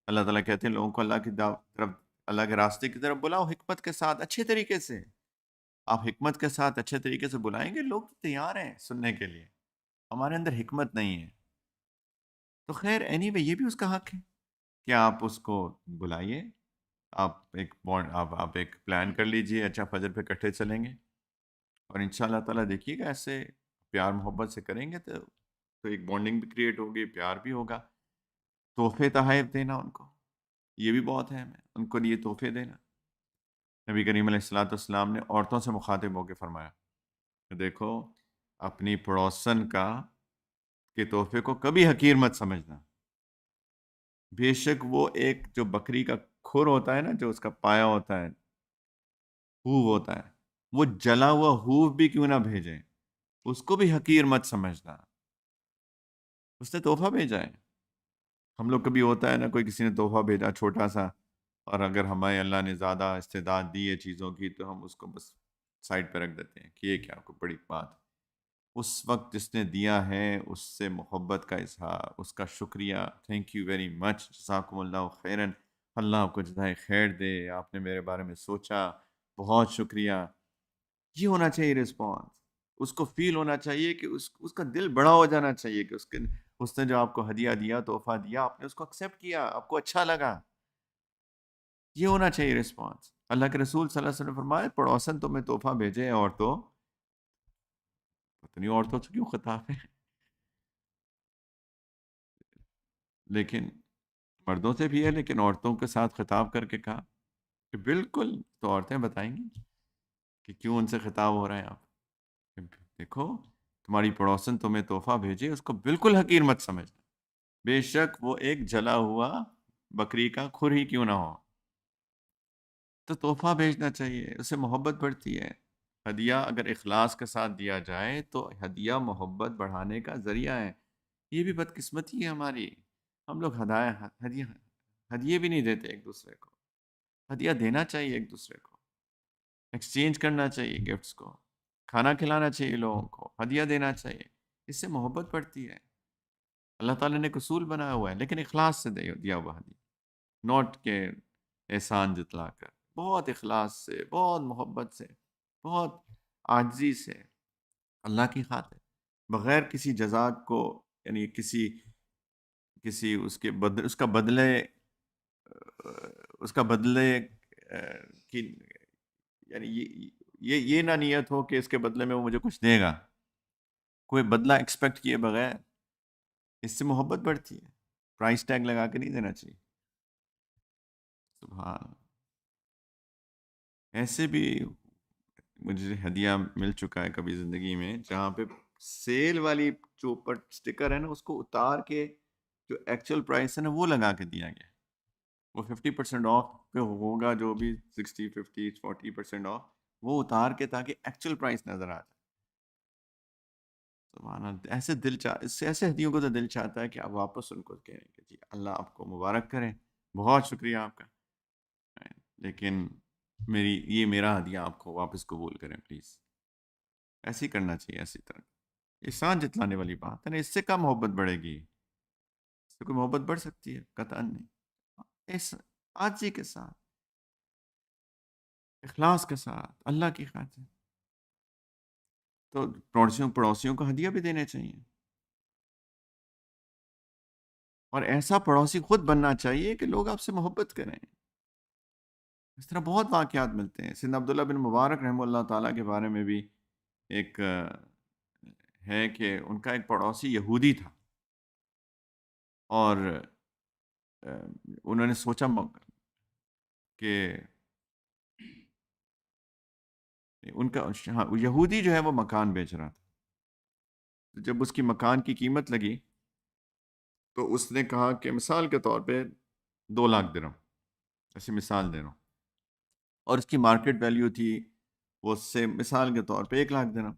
اللہ تعالیٰ کہتے ہیں لوگوں کو اللہ کی طرف، اللہ کے راستے کی طرف بلاؤ، حکمت کے ساتھ، اچھے طریقے سے. آپ حکمت کے ساتھ اچھے طریقے سے بلائیں گے، لوگ تو تیار ہیں سننے کے لیے. ہمارے اندر حکمت نہیں ہے تو خیر اینی وے، یہ بھی اس کا حق ہے کہ آپ اس کو بلائیے. آپ ایک پلان کر لیجئے، اچھا فجر پہ اکٹھے چلیں گے، اور انشاءاللہ تعالیٰ دیکھیے گا ایسے پیار محبت سے کریں گے تو ایک بانڈنگ بھی کریٹ ہوگی، پیار بھی ہوگا. تحفے تحائف دینا ان کو، یہ بھی بہت اہم ہے، ان کو یہ تحفے دینا. نبی کریم علیہ الصلوۃ والسلام نے عورتوں سے مخاطب ہو کے فرمایا کہ دیکھو، اپنی پڑوسن کے تحفے کو کبھی حقیر مت سمجھنا. بے شک وہ ایک جو بکری کا کھر ہوتا ہے نا، جو اس کا پایا ہوتا ہے، ہوو ہوتا ہے، وہ جلا ہوا ہوو بھی کیوں نہ بھیجیں، اس کو بھی حقیر مت سمجھنا، اس نے تحفہ بھیجا ہے. ہم لوگ کبھی ہوتا ہے نا، کوئی کسی نے تحفہ بھیجا چھوٹا سا، اور اگر ہمیں اللہ نے زیادہ استعداد دی ہے چیزوں کی تو ہم اس کو بس سائڈ پہ رکھ دیتے ہیں کہ یہ کیا کوئی بڑی بات. اس وقت جس نے دیا ہے اس سے محبت کا اظہار، اس کا شکریہ، تھینک یو ویری مچ، جزاکم اللہ خیرن، اللہ آپ کو جزائے خیر دے، آپ نے میرے بارے میں سوچا، بہت شکریہ. یہ ہونا چاہیے رسپانس. اس کو فیل ہونا چاہیے کہ اس کا دل بڑا ہو جانا چاہیے کہ اس نے جو آپ کو ہدیہ دیا، تحفہ دیا، آپ نے اس کو ایکسیپٹ کیا، آپ کو اچھا لگا. یہ ہونا چاہیے رسپانس. اللہ کے رسول صلی اللہ علیہ وسلم نے فرمایا پڑوسن تمہیں تحفہ بھیجے اور تو پتہ نہیں عورتوں سے کیوں خطاب ہے، لیکن مردوں سے بھی ہے، لیکن عورتوں کے ساتھ خطاب کر کے کہا کہ بالکل، تو عورتیں بتائیں گی کہ کیوں ان سے خطاب ہو رہا ہے آپ، کہ دیکھو تمہاری پڑوسن تمہیں تحفہ بھیجے، اس کو بالکل حقیر مت سمجھنا، بے شک وہ ایک جلا ہوا بکری کا کھر ہی کیوں نہ ہو، تو تحفہ بھیجنا چاہیے، اس سے محبت بڑھتی ہے۔ ہدیہ اگر اخلاص کے ساتھ دیا جائے تو ہدیہ محبت بڑھانے کا ذریعہ ہے۔ یہ بھی بدقسمتی ہے ہماری، ہم لوگ ہدیہ ہدیے بھی نہیں دیتے ایک دوسرے کو، ہدیہ دینا چاہیے ایک دوسرے کو، ایکسچینج کرنا چاہیے گفٹس کو، کھانا کھلانا چاہیے لوگوں کو، ہدیہ دینا چاہیے، اس سے محبت بڑھتی ہے۔ اللہ تعالیٰ نے ایک اصول بنایا ہوا ہے، لیکن اخلاص سے دیا ہوا ہدیہ، نوٹ کے احسان جتلا کر، بہت اخلاص سے، بہت محبت سے، بہت عاجزی سے، اللہ کی خاطر، بغیر کسی جزا کو، یعنی کسی اس کا بدلے، اس کا بدلے کی، یعنی یہ نہ نیت ہو کہ اس کے بدلے میں وہ مجھے کچھ دے گا، کوئی بدلہ ایکسپیکٹ کیے بغیر، اس سے محبت بڑھتی ہے، پرائس ٹیگ لگا کے نہیں دینا چاہیے۔ سبحان، ایسے بھی مجھے ہدیہ مل چکا ہے کبھی زندگی میں، جہاں پہ سیل والی جو اوپر اسٹیکر ہے نا، اس کو اتار کے جو ایکچوئل پرائس ہے نا وہ لگا کے دیا گیا، وہ 50% آف پہ ہوگا، جو بھی 60 50 40% آف، وہ اتار کے تاکہ ایکچوئل پرائس نظر آ جائے۔ سبحان اللہ، اس سے ایسے ہدیوں کو تو دل چاہتا ہے کہ آپ واپس ان کو کہیں کہ جی اللہ آپ کو مبارک کرے، بہت شکریہ آپ کا، لیکن یہ میرا ہدیہ آپ کو واپس قبول کریں پلیز، ایسے ہی کرنا چاہیے، ایسی طرح احسان جتلانے والی بات ہے نا، اس سے کم محبت بڑھے گی، اس سے کوئی محبت بڑھ سکتی ہے؟ قطعاً نہیں۔ اس آجزی کے ساتھ، اخلاص کے ساتھ، اللہ کی خاطر، تو پڑوسیوں کو ہدیہ بھی دینے چاہیے، اور ایسا پڑوسی خود بننا چاہیے کہ لوگ آپ سے محبت کریں۔ اس طرح بہت واقعات ملتے ہیں۔ سیدنا عبداللہ بن مبارک رحمہ اللہ تعالیٰ کے بارے میں بھی ایک ہے کہ ان کا ایک پڑوسی یہودی تھا، اور انہوں نے سوچا کہ ان کا یہودی جو ہے وہ مکان بیچ رہا تھا، جب اس کی مکان کی قیمت لگی تو اس نے کہا کہ مثال کے طور پہ 2 لاکھ درہم، ایسی مثال دے رہا ہوں، اور اس کی مارکیٹ ویلیو تھی وہ اس سے مثال کے طور پہ 1 لاکھ درہم،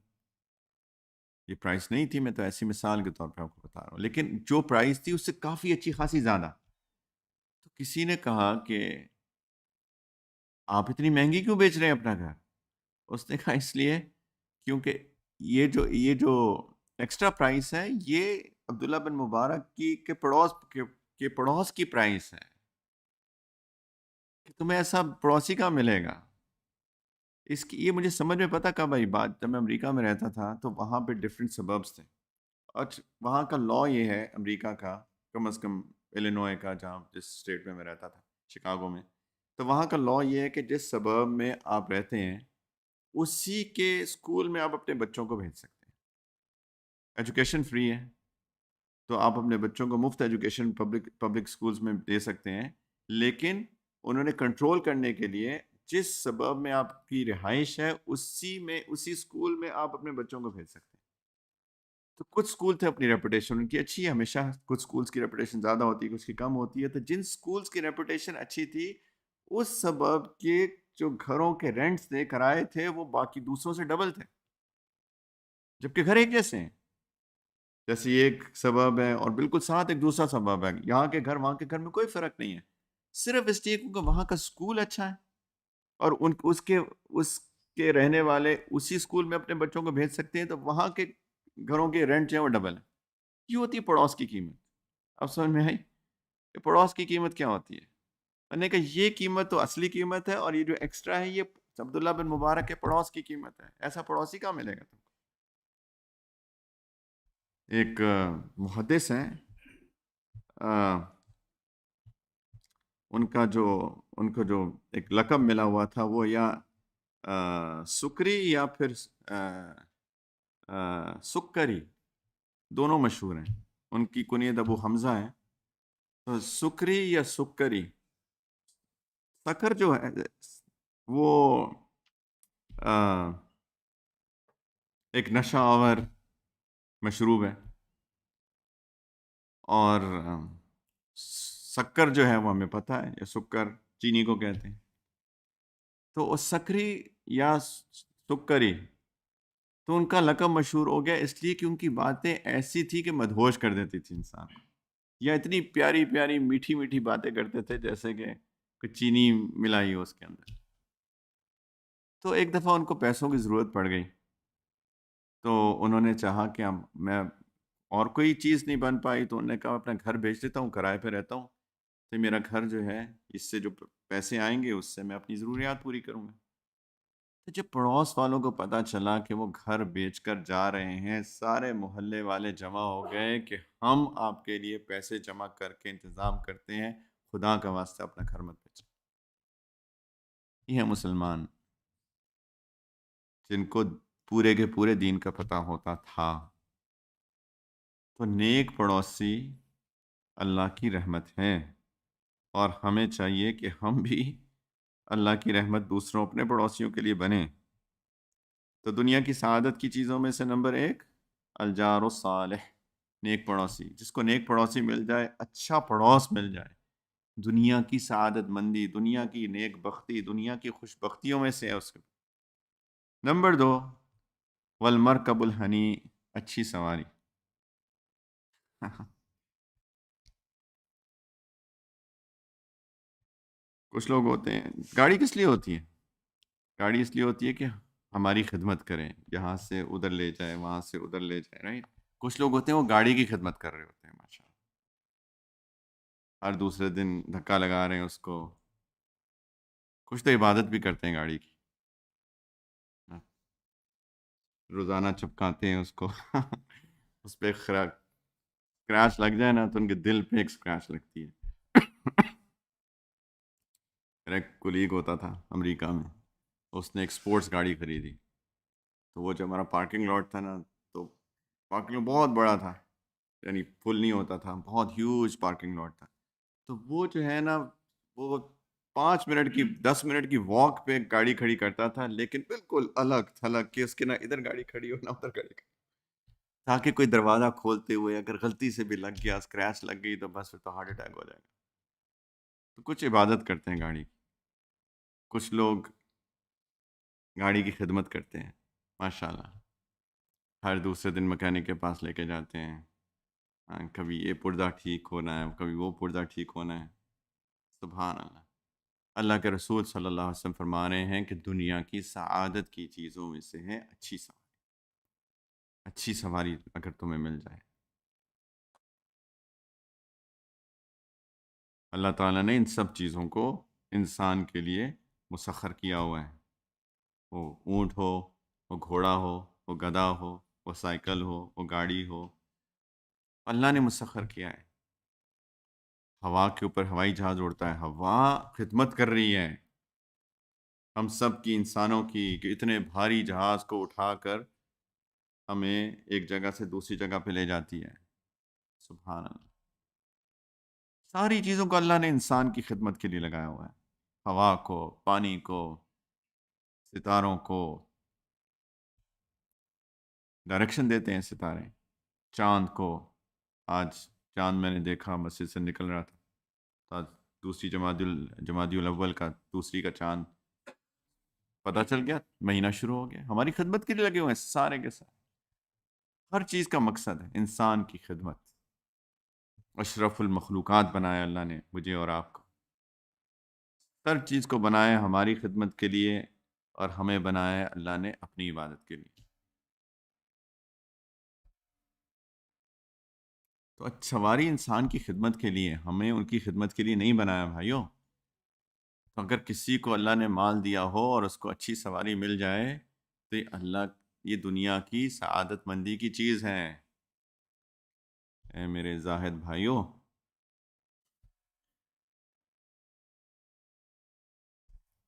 یہ پرائس نہیں تھی، میں تو ایسی مثال کے طور پہ آپ کو بتا رہا ہوں، لیکن جو پرائس تھی اس سے کافی اچھی خاصی زیادہ، تو کسی نے کہا کہ آپ اتنی مہنگی کیوں بیچ رہے ہیں اپنا گھر؟ اس نے کہا اس لیے کیونکہ یہ جو ایکسٹرا پرائس ہے، یہ عبداللہ بن مبارک کے پڑوس کی پرائس ہے، کہ تمہیں ایسا پڑوسی کا ملے گا۔ یہ مجھے سمجھ میں پتہ کب آئی بات، جب میں امریکہ میں رہتا تھا تو وہاں پہ ڈفرینٹ سبربس تھے، اور وہاں کا لا یہ ہے امریکہ کا، کم از کم الینوائے کا، جہاں جس اسٹیٹ میں رہتا تھا، شکاگو میں، تو وہاں کا لا یہ ہے کہ جس سبرب میں آپ رہتے ہیں اسی کے اسکول میں آپ اپنے بچوں کو بھیج سکتے ہیں، ایجوکیشن فری ہے، تو آپ اپنے بچوں کو مفت ایجوکیشن پبلک اسکولز میں دے سکتے ہیں، لیکن انہوں نے کنٹرول کرنے کے لیے جس سبب میں آپ کی رہائش ہے اسی اسکول میں آپ اپنے بچوں کو بھیج سکتے ہیں۔ تو کچھ اسکول تھے اپنی ریپوٹیشن ان کی اچھی ہے، ہمیشہ کچھ اسکولز کی ریپوٹیشن زیادہ ہوتی ہے، کچھ کی کم ہوتی ہے، تو جن اسکولز کی ریپوٹیشن اچھی تھی اس سبب کے جو گھروں کے رینٹس تھے، کرائے تھے، وہ باقی دوسروں سے ڈبل تھے، جبکہ گھر ایک جیسے ہیں، جیسے ایک سبب ہے اور بالکل ساتھ ایک دوسرا سبب ہے، یہاں کے گھر وہاں کے گھر میں کوئی فرق نہیں ہے، صرف اس لیے کیونکہ وہاں کا اسکول اچھا ہے، اور اس کے رہنے والے اسی اسکول میں اپنے بچوں کو بھیج سکتے ہیں، تو وہاں کے گھروں کے رینٹ جو ہے وہ ڈبل ہے۔ یہ ہوتی ہے پڑوس کی قیمت۔ اب سمجھ میں آئی کہ پڑوس کی قیمت کیا ہوتی ہے؟ میں نے کہا یہ قیمت تو اصلی قیمت ہے، اور یہ جو ایکسٹرا ہے یہ عبداللہ بن مبارک کے پڑوس کی قیمت ہے، ایسا پڑوسی کہاں ملے گا تم کو؟ ایک محدث ہیں، ان کو جو ایک لقب ملا ہوا تھا وہ یا سکری یا پھر سکری، دونوں مشہور ہیں، ان کی کنیت ابو حمزہ ہے۔ تو سکری یا سکری، سکر جو ہے وہ آ، ایک نشہ آور مشروب ہے، اور شکر جو ہے وہ ہمیں پتہ ہے، یا سکر چینی کو کہتے ہیں۔ تو وہ سکری یا سکری، تو ان کا لقب مشہور ہو گیا اس لیے کہ ان کی باتیں ایسی تھی کہ مدہوش کر دیتی تھی انسان کو، یا اتنی پیاری پیاری میٹھی میٹھی باتیں کرتے تھے جیسے کہ کوئی چینی ملائی ہو اس کے اندر۔ تو ایک دفعہ ان کو پیسوں کی ضرورت پڑ گئی، تو انہوں نے چاہا کہ میں اور کوئی چیز نہیں بن پائی، تو انہوں نے کہا اپنا گھر بیچ دیتا ہوں، کرائے پہ رہتا ہوں، تو میرا گھر جو ہے اس سے جو پیسے آئیں گے اس سے میں اپنی ضروریات پوری کروں گا۔ تو جب پڑوس والوں کو پتہ چلا کہ وہ گھر بیچ کر جا رہے ہیں، سارے محلے والے جمع ہو گئے کہ ہم آپ کے لیے پیسے جمع کر کے انتظام کرتے ہیں، خدا کا واسطہ اپنا گھر مت بیچیں۔ یہ ہے مسلمان جن کو پورے کے پورے دین کا پتہ ہوتا تھا۔ تو نیک پڑوسی اللہ کی رحمت ہیں، اور ہمیں چاہیے کہ ہم بھی اللہ کی رحمت دوسروں اپنے پڑوسیوں کے لیے بنیں۔ تو دنیا کی سعادت کی چیزوں میں سے نمبر 1 الجار الصالح، نیک پڑوسی۔ جس کو نیک پڑوسی مل جائے، اچھا پڑوس مل جائے، دنیا کی سعادت مندی، دنیا کی نیک بختی، دنیا کی خوش بختیوں میں سے ہے اس کے۔ نمبر 2 والمرکب الحنی، اچھی سواری۔ کچھ لوگ ہوتے ہیں، گاڑی کس لیے ہوتی ہے؟ گاڑی اس لیے ہوتی ہے کہ ہماری خدمت کریں، یہاں سے ادھر لے جائے، وہاں سے ادھر لے جائے، رائٹ؟ کچھ لوگ ہوتے ہیں وہ گاڑی کی خدمت کر رہے ہوتے ہیں، ماشاء اللہ، ہر دوسرے دن دھکا لگا رہے ہیں اس کو۔ کچھ تو عبادت بھی کرتے ہیں گاڑی کی، روزانہ چپکاتے ہیں اس کو اس پہ اسکریچ لگ جائے نا تو ان کے دل پہ ایک اسکریچ لگتی ہے۔ میرا ایک کولیگ ہوتا تھا امریکہ میں، اس نے ایک اسپورٹس گاڑی خریدی، تو وہ جو ہمارا پارکنگ لاٹ تھا نا، تو پارکنگ لاٹ بہت بڑا تھا، یعنی فل نہیں ہوتا تھا، بہت ہیوج پارکنگ لاٹ تھا۔ تو وہ جو ہے نا، وہ 5 منٹ کی 10 منٹ کی واک پہ گاڑی کھڑی کرتا تھا، لیکن بالکل الگ تھلگ کہ اس کے نہ ادھر گاڑی کھڑی ہو نہ ادھر گاڑی کھڑی، تاکہ کوئی دروازہ کھولتے ہوئے اگر غلطی سے بھی لگ گیا، اسکریچ لگ گئی، تو بس پھر تو ہارٹ اٹیک ہو جائے گا۔ تو کچھ عبادت کرتے ہیں گاڑی کی، کچھ لوگ گاڑی کی خدمت کرتے ہیں، ماشاء اللہ، ہر دوسرے دن مکینک کے پاس لے کے جاتے ہیں، کبھی یہ پرزہ ٹھیک ہونا ہے، کبھی وہ پرزہ ٹھیک ہونا ہے، سبحان اللہ۔ اللہ کے رسول صلی اللہ علیہ وسلم فرما رہے ہیں کہ دنیا کی سعادت کی چیزوں میں سے ہے اچھی سواری۔ اچھی سواری اگر تمہیں مل جائے، اللہ تعالیٰ نے ان سب چیزوں کو انسان کے لیے مسخر کیا ہوا ہے، وہ اونٹ ہو، وہ گھوڑا ہو، وہ گدھا ہو، وہ سائیکل ہو، وہ گاڑی ہو، اللہ نے مسخر کیا ہے۔ ہوا کے اوپر ہوائی جہاز اڑتا ہے، ہوا خدمت کر رہی ہے ہم سب کی، انسانوں کی، کہ اتنے بھاری جہاز کو اٹھا کر ہمیں ایک جگہ سے دوسری جگہ پہ لے جاتی ہے، سبحان اللہ۔ ساری چیزوں کو اللہ نے انسان کی خدمت کے لیے لگایا ہوا ہے، ہوا کو، پانی کو، ستاروں کو ڈائریکشن دیتے ہیں ستارے، چاند کو۔ آج چاند میں نے دیکھا، مسجد سے نکل رہا تھا، دوسری جمادی الاول کا، دوسری کا چاند پتہ چل گیا، مہینہ شروع ہو گیا، ہماری خدمت کے لیے لگے ہوئے ہیں سارے کے سارے۔ ہر چیز کا مقصد ہے انسان کی خدمت۔ اشرف المخلوقات بنایا اللہ نے مجھے اور آپ کو، ہر چیز کو بنایا ہماری خدمت کے لیے، اور ہمیں بنایا اللہ نے اپنی عبادت کے لیے۔ تو سواری انسان کی خدمت کے لیے، ہمیں ان کی خدمت کے لیے نہیں بنایا بھائیوں۔ تو اگر کسی کو اللہ نے مال دیا ہو اور اس کو اچھی سواری مل جائے، تو یہ دنیا کی سعادت مندی کی چیز ہے۔ اے میرے زاہد بھائیوں،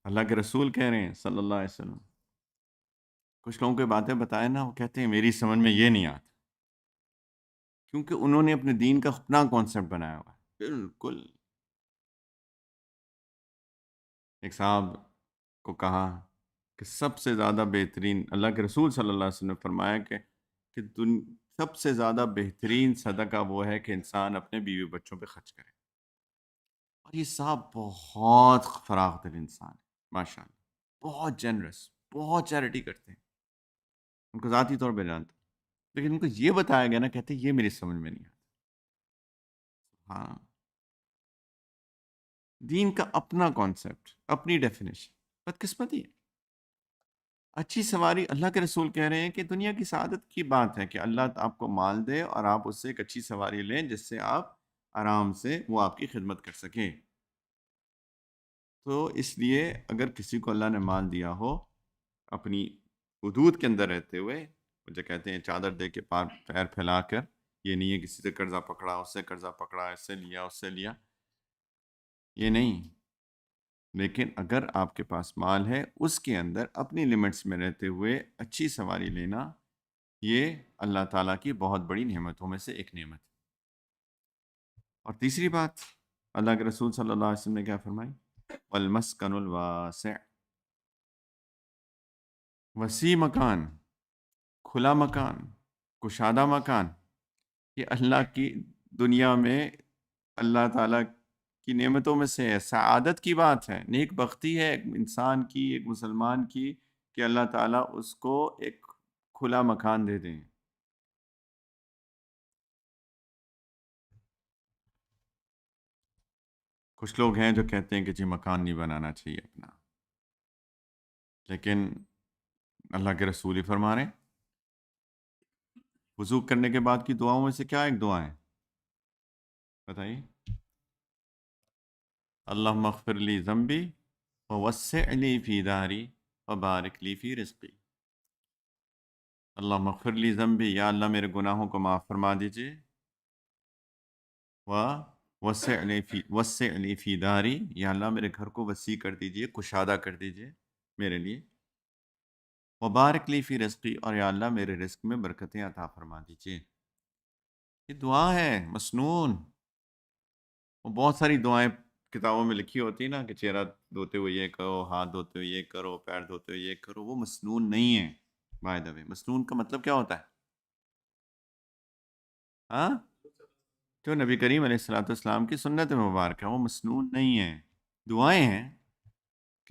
اللہ کے رسول کہہ رہے ہیں صلی اللہ علیہ وسلم، کچھ لوگوں کو باتیں بتائیں نا، وہ کہتے ہیں میری سمجھ میں یہ نہیں آتا، کیونکہ انہوں نے اپنے دین کا اپنا کانسیپٹ بنایا ہوا ہے بالکل۔ ایک صاحب کو کہا کہ سب سے زیادہ بہترین، اللہ کے رسول صلی اللہ علیہ وسلم نے فرمایا کہ سب سے زیادہ بہترین صدقہ وہ ہے کہ انسان اپنے بیوی بچوں پہ خرچ کرے۔ اور یہ صاحب بہت فراخ دل انسان ہے ماشاء اللہ، بہت جنرس، بہت چیریٹی کرتے ہیں، ان کو ذاتی طور پہ جانتا ہوں۔ لیکن ان کو یہ بتایا گیا نا، کہتے ہیں یہ میری سمجھ میں نہیں آتا۔ ہاں، دین کا اپنا کانسیپٹ، اپنی ڈیفینیشن، بدقسمتی ہے۔ اچھی سواری، اللہ کے رسول کہہ رہے ہیں کہ دنیا کی سعادت کی بات ہے کہ اللہ آپ کو مال دے اور آپ اس سے ایک اچھی سواری لیں جس سے آپ آرام سے وہ آپ کی خدمت کر سکیں۔ تو اس لیے اگر کسی کو اللہ نے مال دیا ہو، اپنی حدود کے اندر رہتے ہوئے، مجھے کہتے ہیں چادر دے کے پیر پھیلا کر، یہ نہیں ہے کسی سے قرضہ پکڑا، اس سے قرضہ پکڑا، اس سے لیا، اس سے لیا، یہ نہیں۔ لیکن اگر آپ کے پاس مال ہے، اس کے اندر اپنی لیمٹس میں رہتے ہوئے اچھی سواری لینا، یہ اللہ تعالیٰ کی بہت بڑی نعمتوں میں سے ایک نعمت ہے۔ اور تیسری بات، اللہ کے رسول صلی اللہ علیہ وسلم نے کیا فرمائی؟ والمسکن الواسع، وسیع مکان، کھلا مکان، کشادہ مکان، یہ اللہ کی دنیا میں اللہ تعالیٰ کی نعمتوں میں سے ہے، سعادت کی بات ہے، نیک بختی ہے ایک انسان کی، ایک مسلمان کی، کہ اللہ تعالیٰ اس کو ایک کھلا مکان دے دیں۔ کچھ لوگ ہیں جو کہتے ہیں کہ جی مکان نہیں بنانا چاہیے اپنا، لیکن اللہ کے رسول ہی فرما رہے ہیں، وضو کرنے کے بعد کی دعاؤں میں سے کیا ایک دعا ہے بتائیے؟ اللہم اغفر لی ذنبی ووسع لی فی داری وبارک لی فی رزقی۔ اللہم اغفر لی ذنبی، یا اللہ میرے گناہوں کو معاف فرما دیجئے، وسع لی فی داری، یا اللہ میرے گھر کو وسیع کر دیجئے، کشادہ کر دیجئے میرے لیے، وبارک لی فی رزقی، اور یا اللہ میرے رزق میں برکتیں عطا فرما دیجئے۔ یہ دعا ہے مسنون، وہ بہت ساری دعائیں کتابوں میں لکھی ہوتی ہیں نا کہ چہرہ دھوتے ہوئے یہ کرو، ہاتھ دھوتے ہوئے یہ کرو، پیر دھوتے ہوئے یہ کرو، وہ مسنون نہیں ہے۔ بائی دا وے، مسنون کا مطلب کیا ہوتا ہے؟ ہاں، جو نبی کریم علیہ الصلوۃ والسلام کی سنت مبارک ہے، وہ مسنون نہیں ہے۔ دعائیں ہیں،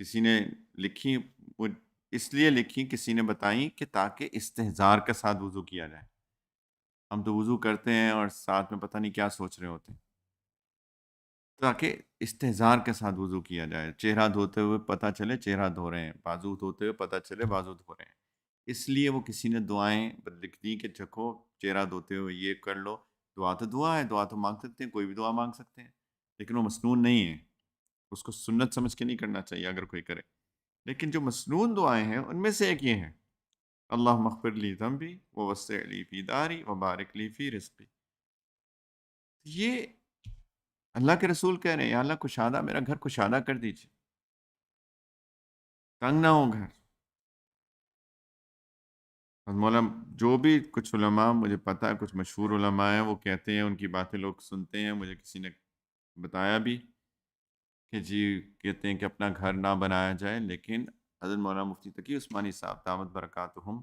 کسی نے لکھی، وہ اس لیے لکھی، کسی نے بتائیں کہ تاکہ استحضار کے ساتھ وضو کیا جائے۔ ہم تو وضو کرتے ہیں اور ساتھ میں پتہ نہیں کیا سوچ رہے ہوتے ہیں، تاکہ استحضار کے ساتھ وضو کیا جائے، چہرہ دھوتے ہوئے پتہ چلے چہرہ دھو رہے ہیں، بازو دھوتے ہوئے پتہ چلے بازو دھو رہے ہیں۔ اس لیے وہ کسی نے دعائیں لکھ دی کہ چکھو چہرہ دھوتے ہوئے یہ کر لو۔ دعا تو دعا ہے، دعا تو مانگ سکتے ہیں، کوئی بھی دعا مانگ سکتے ہیں، لیکن وہ مسنون نہیں ہے، اس کو سنت سمجھ کے نہیں کرنا چاہیے اگر کوئی کرے۔ لیکن جو مسنون دعائیں ہیں ان میں سے ایک یہ ہے، اللہم اغفر لی ذنبی ووسع لی فی داری وبارک لی فی رزقی۔ یہ اللہ کے رسول کہہ رہے ہیں، یا اللہ کشادہ، میرا گھر کشادہ کر دیجیے، تنگ نہ ہو گھر۔ اور مولانا جو بھی کچھ علماء، مجھے پتہ ہے کچھ مشہور علماء ہیں، وہ کہتے ہیں، ان کی باتیں لوگ سنتے ہیں، مجھے کسی نے بتایا بھی کہ جی کہتے ہیں کہ اپنا گھر نہ بنایا جائے، لیکن حضرت مولانا مفتی تقی عثمانی صاحب دامت برکاتہم،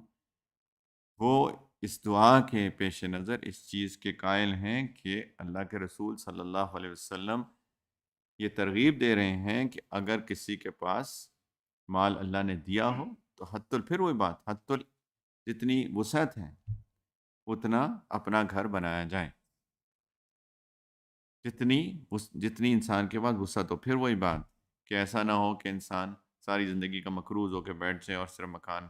وہ اس دعا کے پیش نظر اس چیز کے قائل ہیں کہ اللہ کے رسول صلی اللہ علیہ وسلم یہ ترغیب دے رہے ہیں کہ اگر کسی کے پاس مال اللہ نے دیا ہو تو پھر وہی بات، جتنی وسعت ہے اتنا اپنا گھر بنایا جائے، جتنی انسان کے پاس وسعت ہو، پھر وہی بات کہ ایسا نہ ہو کہ انسان ساری زندگی کا مقروض ہو کے بیٹھ جائے اور صرف مکان۔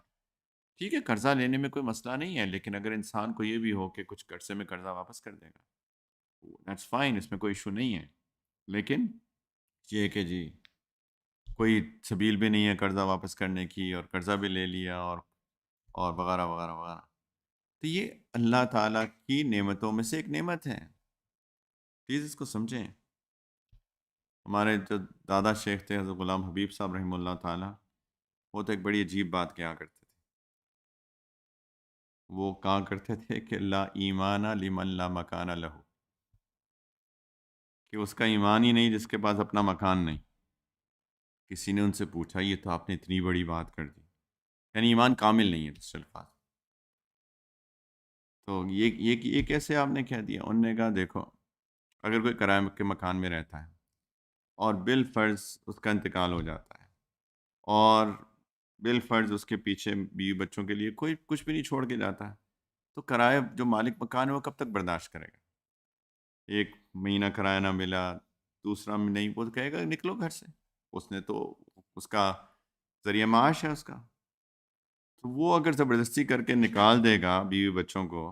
ٹھیک ہے، قرضہ لینے میں کوئی مسئلہ نہیں ہے، لیکن اگر انسان کو یہ بھی ہو کہ کچھ عرصے میں قرضہ واپس کر دے گا، دیٹس فائن، اس میں کوئی ایشو نہیں ہے۔ لیکن یہ کہ جی کوئی سبیل بھی نہیں ہے قرضہ واپس کرنے کی، اور قرضہ بھی لے لیا، اور وغیرہ وغیرہ وغیرہ، تو یہ اللہ تعالیٰ کی نعمتوں میں سے ایک نعمت ہے، پلیز اس کو سمجھیں۔ ہمارے جو دادا شیخ تھے حضرت غلام حبیب صاحب رحمہ اللہ تعالیٰ، وہ تو ایک بڑی عجیب بات کیا کرتے تھے۔ وہ کہا کرتے تھے کہ لا ایمان لمن لا مکان لہو، کہ اس کا ایمان ہی نہیں جس کے پاس اپنا مکان نہیں۔ کسی نے ان سے پوچھا یہ تو آپ نے اتنی بڑی بات کر دی، یعنی ایمان کامل نہیں ہے دوسرے الفاظ۔ تو یہ کیسے آپ نے کہہ دیا؟ انہوں نے کہا دیکھو، اگر کوئی کرائے کے مکان میں رہتا ہے اور بالفرض اس کا انتقال ہو جاتا ہے، اور بالفرض اس کے پیچھے بیوی بچوں کے لیے کوئی کچھ بھی نہیں چھوڑ کے جاتا ہے، تو کرایہ جو مالک مکان ہے وہ کب تک برداشت کرے گا؟ ایک مہینہ کرایہ نہ ملا، دوسرا میں نہیں، وہ تو کہے گا نکلو گھر سے، اس نے تو، اس کا ذریعہ معاش ہے اس کا، تو وہ اگر زبردستی کر کے نکال دے گا بیوی بچوں کو،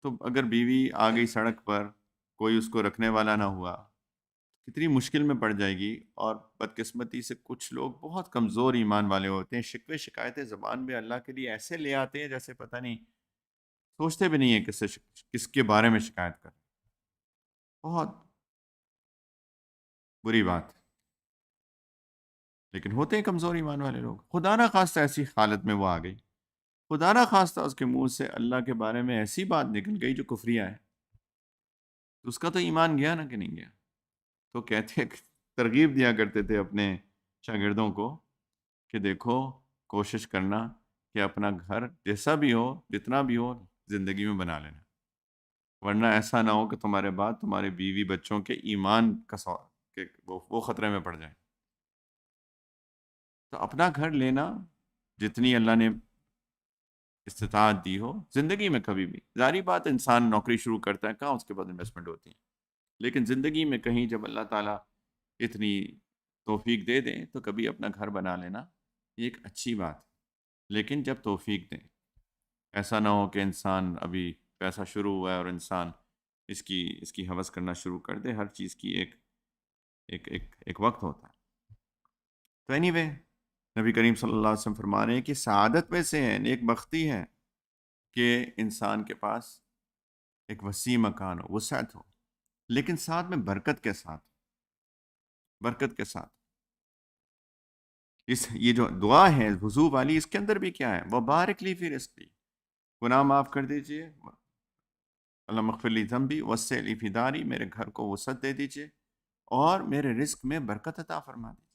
تو اگر بیوی آ گئی سڑک پر، کوئی اس کو رکھنے والا نہ ہوا، کتنی مشکل میں پڑ جائے گی۔ اور بدقسمتی سے کچھ لوگ بہت کمزور ایمان والے ہوتے ہیں، شکوے شکایتیں زبان میں اللہ کے لیے ایسے لے آتے ہیں جیسے پتہ نہیں، سوچتے بھی نہیں ہیں کس کے بارے میں شکایت کر، بہت بری بات۔ لیکن ہوتے ہیں کمزور ایمان والے لوگ، خدا نہ خواستہ ایسی حالت میں وہ آ گئی، خدا نہ خواستہ اس کے منہ سے اللہ کے بارے میں ایسی بات نکل گئی جو کفریہ ہے، تو اس کا تو ایمان گیا نہ کہ نہیں گیا؟ تو کہتے ترغیب دیا کرتے تھے اپنے شاگردوں کو کہ دیکھو، کوشش کرنا کہ اپنا گھر جیسا بھی ہو، جتنا بھی ہو، زندگی میں بنا لینا، ورنہ ایسا نہ ہو کہ تمہارے بعد تمہارے بیوی بچوں کے ایمان کا کہ وہ خطرے میں پڑ جائیں۔ تو اپنا گھر لینا، جتنی اللہ نے استطاعت دی ہو زندگی میں، کبھی بھی ظاہری بات انسان نوکری شروع کرتا ہے، کہاں اس کے بعد انویسٹمنٹ ہوتی ہے، لیکن زندگی میں کہیں جب اللہ تعالیٰ اتنی توفیق دے دیں تو کبھی اپنا گھر بنا لینا، یہ ایک اچھی بات ہے، لیکن جب توفیق دیں، ایسا نہ ہو کہ انسان ابھی پیسہ شروع ہوا ہے اور انسان اس کی ہوس کرنا شروع کر دے۔ ہر چیز کی ایک وقت ہوتا ہے۔ تو اینی وے، نبی کریم صلی اللہ علیہ وسلم فرما رہے ہیں کہ سعادت میں سے ہے، نیک بختی ہے کہ انسان کے پاس ایک وسیع مکان ہو، وسعت ہو، لیکن ساتھ میں برکت کے ساتھ، برکت کے ساتھ یہ جو دعا ہے وضو والی، اس کے اندر بھی کیا ہے؟ وبارک لی فی رزقی، گناہ معاف کر دیجئے، اللہم اغفر لی ذنبی وسع لی فی داری، میرے گھر کو وسعت دے دیجئے اور میرے رزق میں برکت عطا فرما دیجئے۔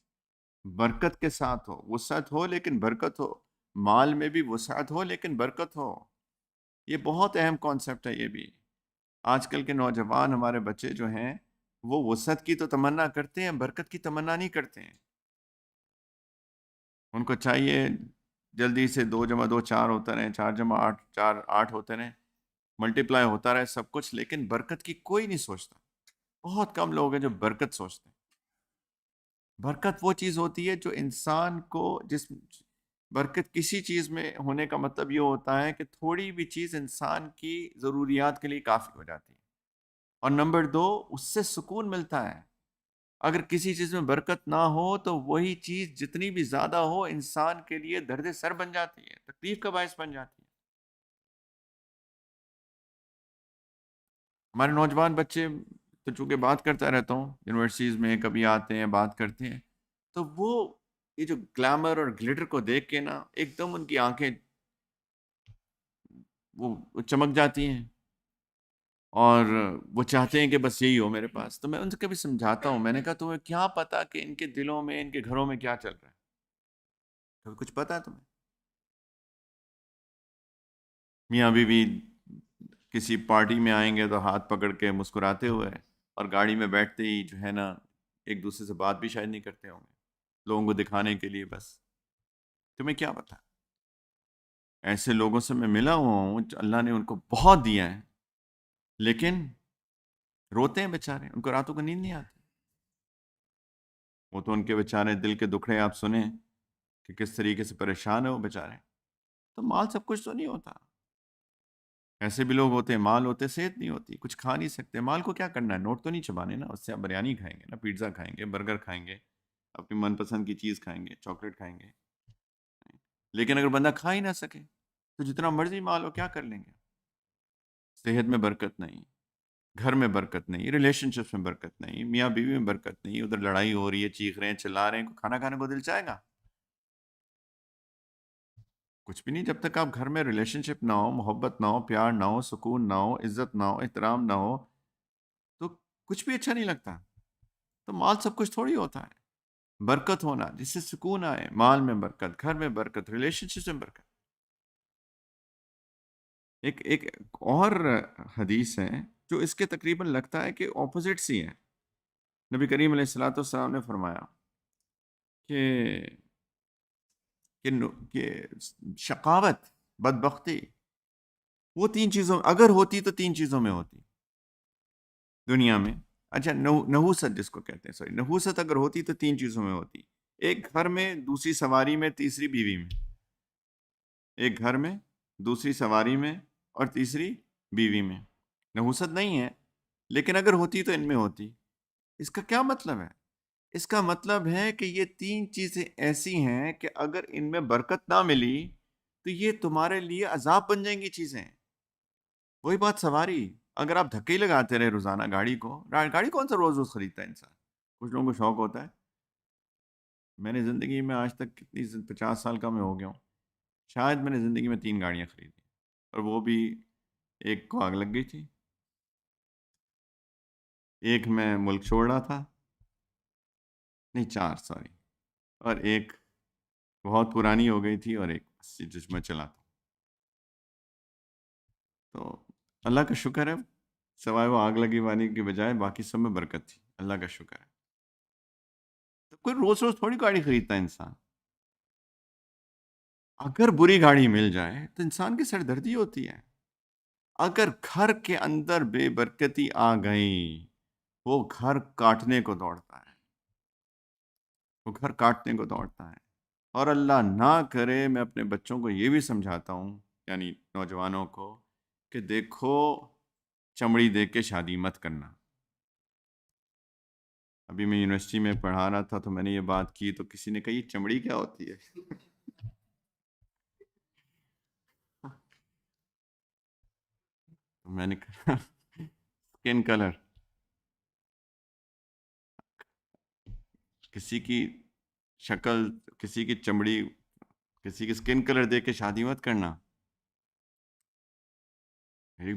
برکت کے ساتھ ہو، وسعت ہو لیکن برکت ہو، مال میں بھی وسعت ہو لیکن برکت ہو۔ یہ بہت اہم کانسیپٹ ہے یہ بھی۔ آج کل کے نوجوان ہمارے بچے جو ہیں، وہ وسعت کی تو تمنا کرتے ہیں، برکت کی تمنا نہیں کرتے ہیں۔ ان کو چاہیے جلدی سے 2+2 4 ہوتا رہے، 4+8 4 8 ہوتے رہے، ملٹیپلائی ہوتا رہے سب کچھ، لیکن برکت کی کوئی نہیں سوچتا۔ بہت کم لوگ ہیں جو برکت سوچتے ہیں۔ برکت وہ چیز ہوتی ہے جو انسان کو، برکت کسی چیز میں ہونے کا مطلب یہ ہوتا ہے کہ تھوڑی بھی چیز انسان کی ضروریات کے لیے کافی ہو جاتی ہے، اور نمبر 2، اس سے سکون ملتا ہے۔ اگر کسی چیز میں برکت نہ ہو تو وہی چیز جتنی بھی زیادہ ہو انسان کے لیے درد سر بن جاتی ہے، تکلیف کا باعث بن جاتی ہے۔ ہمارے نوجوان بچے تو، چونکہ بات کرتا رہتا ہوں یونیورسٹیز میں، کبھی آتے ہیں بات کرتے ہیں، تو وہ یہ جو گلیمر اور گلیٹر کو دیکھ کے نا، ایک دم ان کی آنکھیں وہ چمک جاتی ہیں، اور وہ چاہتے ہیں کہ بس یہی ہو میرے پاس۔ تو میں ان سے کبھی سمجھاتا ہوں، میں نے کہا تمہیں کیا پتا کہ ان کے دلوں میں، ان کے گھروں میں کیا چل رہا ہے؟ کبھی کچھ پتا ہے تمہیں؟ میاں بیوی کسی پارٹی میں آئیں گے تو ہاتھ پکڑ کے مسکراتے ہوئے، اور گاڑی میں بیٹھتے ہی جو ہے نا، ایک دوسرے سے بات بھی شاید نہیں کرتے ہوں گے، لوگوں کو دکھانے کے لیے بس۔ تمہیں کیا پتا؟ ایسے لوگوں سے میں ملا ہوا ہوں، اللہ نے ان کو بہت دیا ہے، لیکن روتے ہیں بیچارے، ان کو راتوں کو نیند نہیں آتی۔ وہ تو ان کے بیچارے دل کے دکھڑے آپ سنیں کہ کس طریقے سے پریشان ہے وہ بیچارے۔ تو مال سب کچھ تو نہیں ہوتا، ایسے بھی لوگ ہوتے ہیں، مال ہوتے صحت نہیں ہوتی، کچھ کھا نہیں سکتے۔ مال کو کیا کرنا ہے؟ نوٹ تو نہیں چبانے نا، اس سے آپ بریانی کھائیں گے نا، پیزا کھائیں گے، برگر کھائیں گے، اپنی من پسند کی چیز کھائیں گے، چاکلیٹ کھائیں گے۔ لیکن اگر بندہ کھا ہی نہ سکے تو جتنا مرضی مال ہو کیا کر لیں گے؟ صحت میں برکت نہیں، گھر میں برکت نہیں، ریلیشن شپس میں برکت نہیں، میاں بیوی میں برکت نہیں، ادھر لڑائی ہو رہی ہے، چیخ رہے ہیں، چلا رہے ہیں، کھانا کھانے کو دل چاہے گا؟ کچھ بھی نہیں. جب تک آپ گھر میں ریلیشن شپ نہ ہو، محبت نہ ہو، پیار نہ ہو، سکون نہ ہو، عزت نہ ہو، احترام نہ ہو، تو کچھ بھی اچھا نہیں لگتا. تو مال سب کچھ تھوڑی ہوتا ہے. برکت ہونا، جس سے سکون آئے، مال میں برکت، گھر میں برکت، ریلیشن شپ میں برکت. ایک ایک اور حدیث ہے جو اس کے تقریباً لگتا ہے کہ اپوزٹ سی ہے. نبی کریم علیہ الصلوۃ والسلام نے فرمایا کہ کہ شقاوت، بدبختی، وہ تین چیزوں اگر ہوتی تو تین چیزوں میں ہوتی دنیا میں. اچھا، نحوست جس کو کہتے ہیں، سوری، نحوست اگر ہوتی تو تین چیزوں میں ہوتی: ایک گھر میں، دوسری سواری میں، تیسری بیوی میں. ایک گھر میں، دوسری سواری میں، اور تیسری بیوی میں. نحوست نہیں ہے، لیکن اگر ہوتی تو ان میں ہوتی. اس کا کیا مطلب ہے؟ اس کا مطلب ہے کہ یہ تین چیزیں ایسی ہیں کہ اگر ان میں برکت نہ ملی تو یہ تمہارے لیے عذاب بن جائیں گی چیزیں. وہی بات سواری، اگر آپ دھکے ہی لگاتے رہے روزانہ گاڑی کون سا روز روز خریدتا ہے انسان؟ کچھ لوگوں کو شوق ہوتا ہے. میں نے زندگی میں آج تک کتنی 50 سال کا میں ہو گیا ہوں، شاید میں نے زندگی میں 3 گاڑیاں خریدی، اور وہ بھی ایک کو آگ لگ گئی تھی، ایک میں ملک چھوڑ رہا تھا، نہیں 4 سوری، اور ایک بہت پرانی ہو گئی تھی، اور ایک جس میں چلا تھا. تو اللہ کا شکر ہے، سوائے وہ آگ لگی والی کی بجائے باقی سب میں برکت تھی. اللہ کا شکر ہے. تو کوئی روز روز تھوڑی گاڑی خریدتا ہے انسان. اگر بری گاڑی مل جائے تو انسان کی سردردی ہوتی ہے. اگر گھر کے اندر بے برکتی آ گئی، وہ گھر کاٹنے کو دوڑتا ہے، وہ گھر کاٹنے کو دوڑتا ہے. اور اللہ نہ کرے، میں اپنے بچوں کو یہ بھی سمجھاتا ہوں، یعنی نوجوانوں کو، کہ دیکھو، چمڑی دیکھ کے شادی مت کرنا. ابھی میں یونیورسٹی میں پڑھا رہا تھا تو میں نے یہ بات کی تو کسی نے کہا یہ چمڑی کیا ہوتی ہے؟ تو میں نے کہا اسکن کلر. کسی کی شکل، کسی کی چمڑی، کسی کی اسکن کلر دیکھ کے شادی مت کرنا.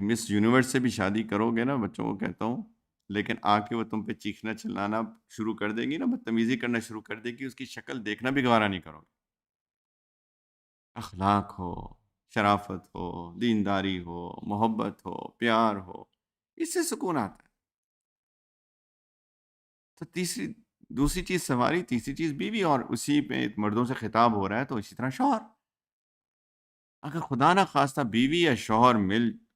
مس یونیورس سے بھی شادی کرو گے نا، بچوں کو کہتا ہوں، لیکن آ کے وہ تم پہ چیخنا چلانا شروع کر دے گی نا، بدتمیزی کرنا شروع کر دے گی، اس کی شکل دیکھنا بھی گوارا نہیں کرو گے. اخلاق ہو، شرافت ہو، دینداری ہو، محبت ہو، پیار ہو، اس سے سکون آتا ہے. تو دوسری چیز سواری، تیسری چیز بیوی، اور اسی پہ مردوں سے خطاب ہو رہا ہے تو اسی طرح شوہر. اگر خدا نہ خواستہ بیوی یا شوہر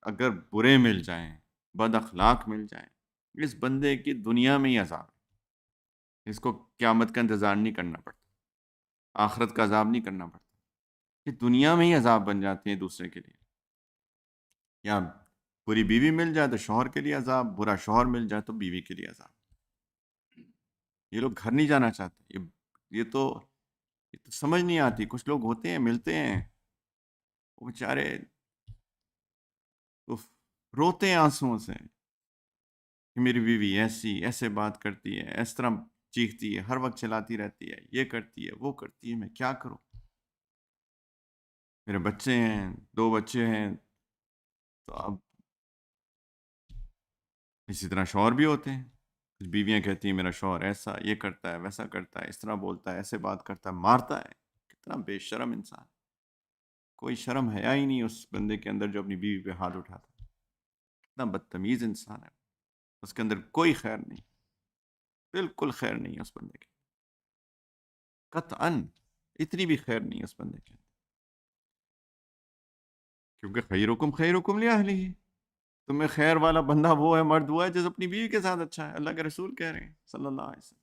اگر برے مل جائیں، بد اخلاق مل جائیں، اس بندے کی دنیا میں ہی عذاب ہے. اس کو قیامت کا انتظار نہیں کرنا پڑتا، آخرت کا عذاب نہیں کرنا پڑتا. یہ دنیا میں ہی عذاب بن جاتے ہیں دوسرے کے لیے. یا بری بیوی مل جائے تو شوہر کے لیے عذاب، برا شوہر مل جائے تو بیوی کے لیے عذاب. یہ لوگ گھر نہیں جانا چاہتے. یہ تو سمجھ نہیں آتی. کچھ لوگ ہوتے ہیں، ملتے ہیں، وہ بیچارے روتے ہیں آنسوؤں سے کہ میری بیوی ایسے بات کرتی ہے، اس طرح چیختی ہے، ہر وقت چلاتی رہتی ہے، یہ کرتی ہے، وہ کرتی ہے، میں کیا کروں. میرے بچے ہیں، 2 بچے ہیں. تو اب اسی طرح شوہر بھی ہوتے ہیں. کچھ بیویاں کہتی ہیں میرا شوہر ایسا، یہ کرتا ہے، ویسا کرتا ہے، اس طرح بولتا ہے، ایسے بات کرتا ہے، مارتا ہے. کتنا بے شرم انسان. کوئی شرم حیا ہی نہیں اس بندے کے اندر جو اپنی بیوی پہ ہاتھ اٹھاتا ہے. کتنا بدتمیز انسان ہے. اس کے اندر کوئی خیر نہیں، بالکل خیر نہیں ہے اس بندے کے. قطعاً اتنی بھی خیر نہیں ہے اس بندے کے. کیونکہ خیرکم خیرکم لأہلہ. تمہیں خیر والا بندہ وہ ہے، مرد وہ ہے جو اپنی بیوی کے ساتھ اچھا ہے. اللہ کے رسول کہہ رہے ہیں صلی اللہ علیہ وسلم.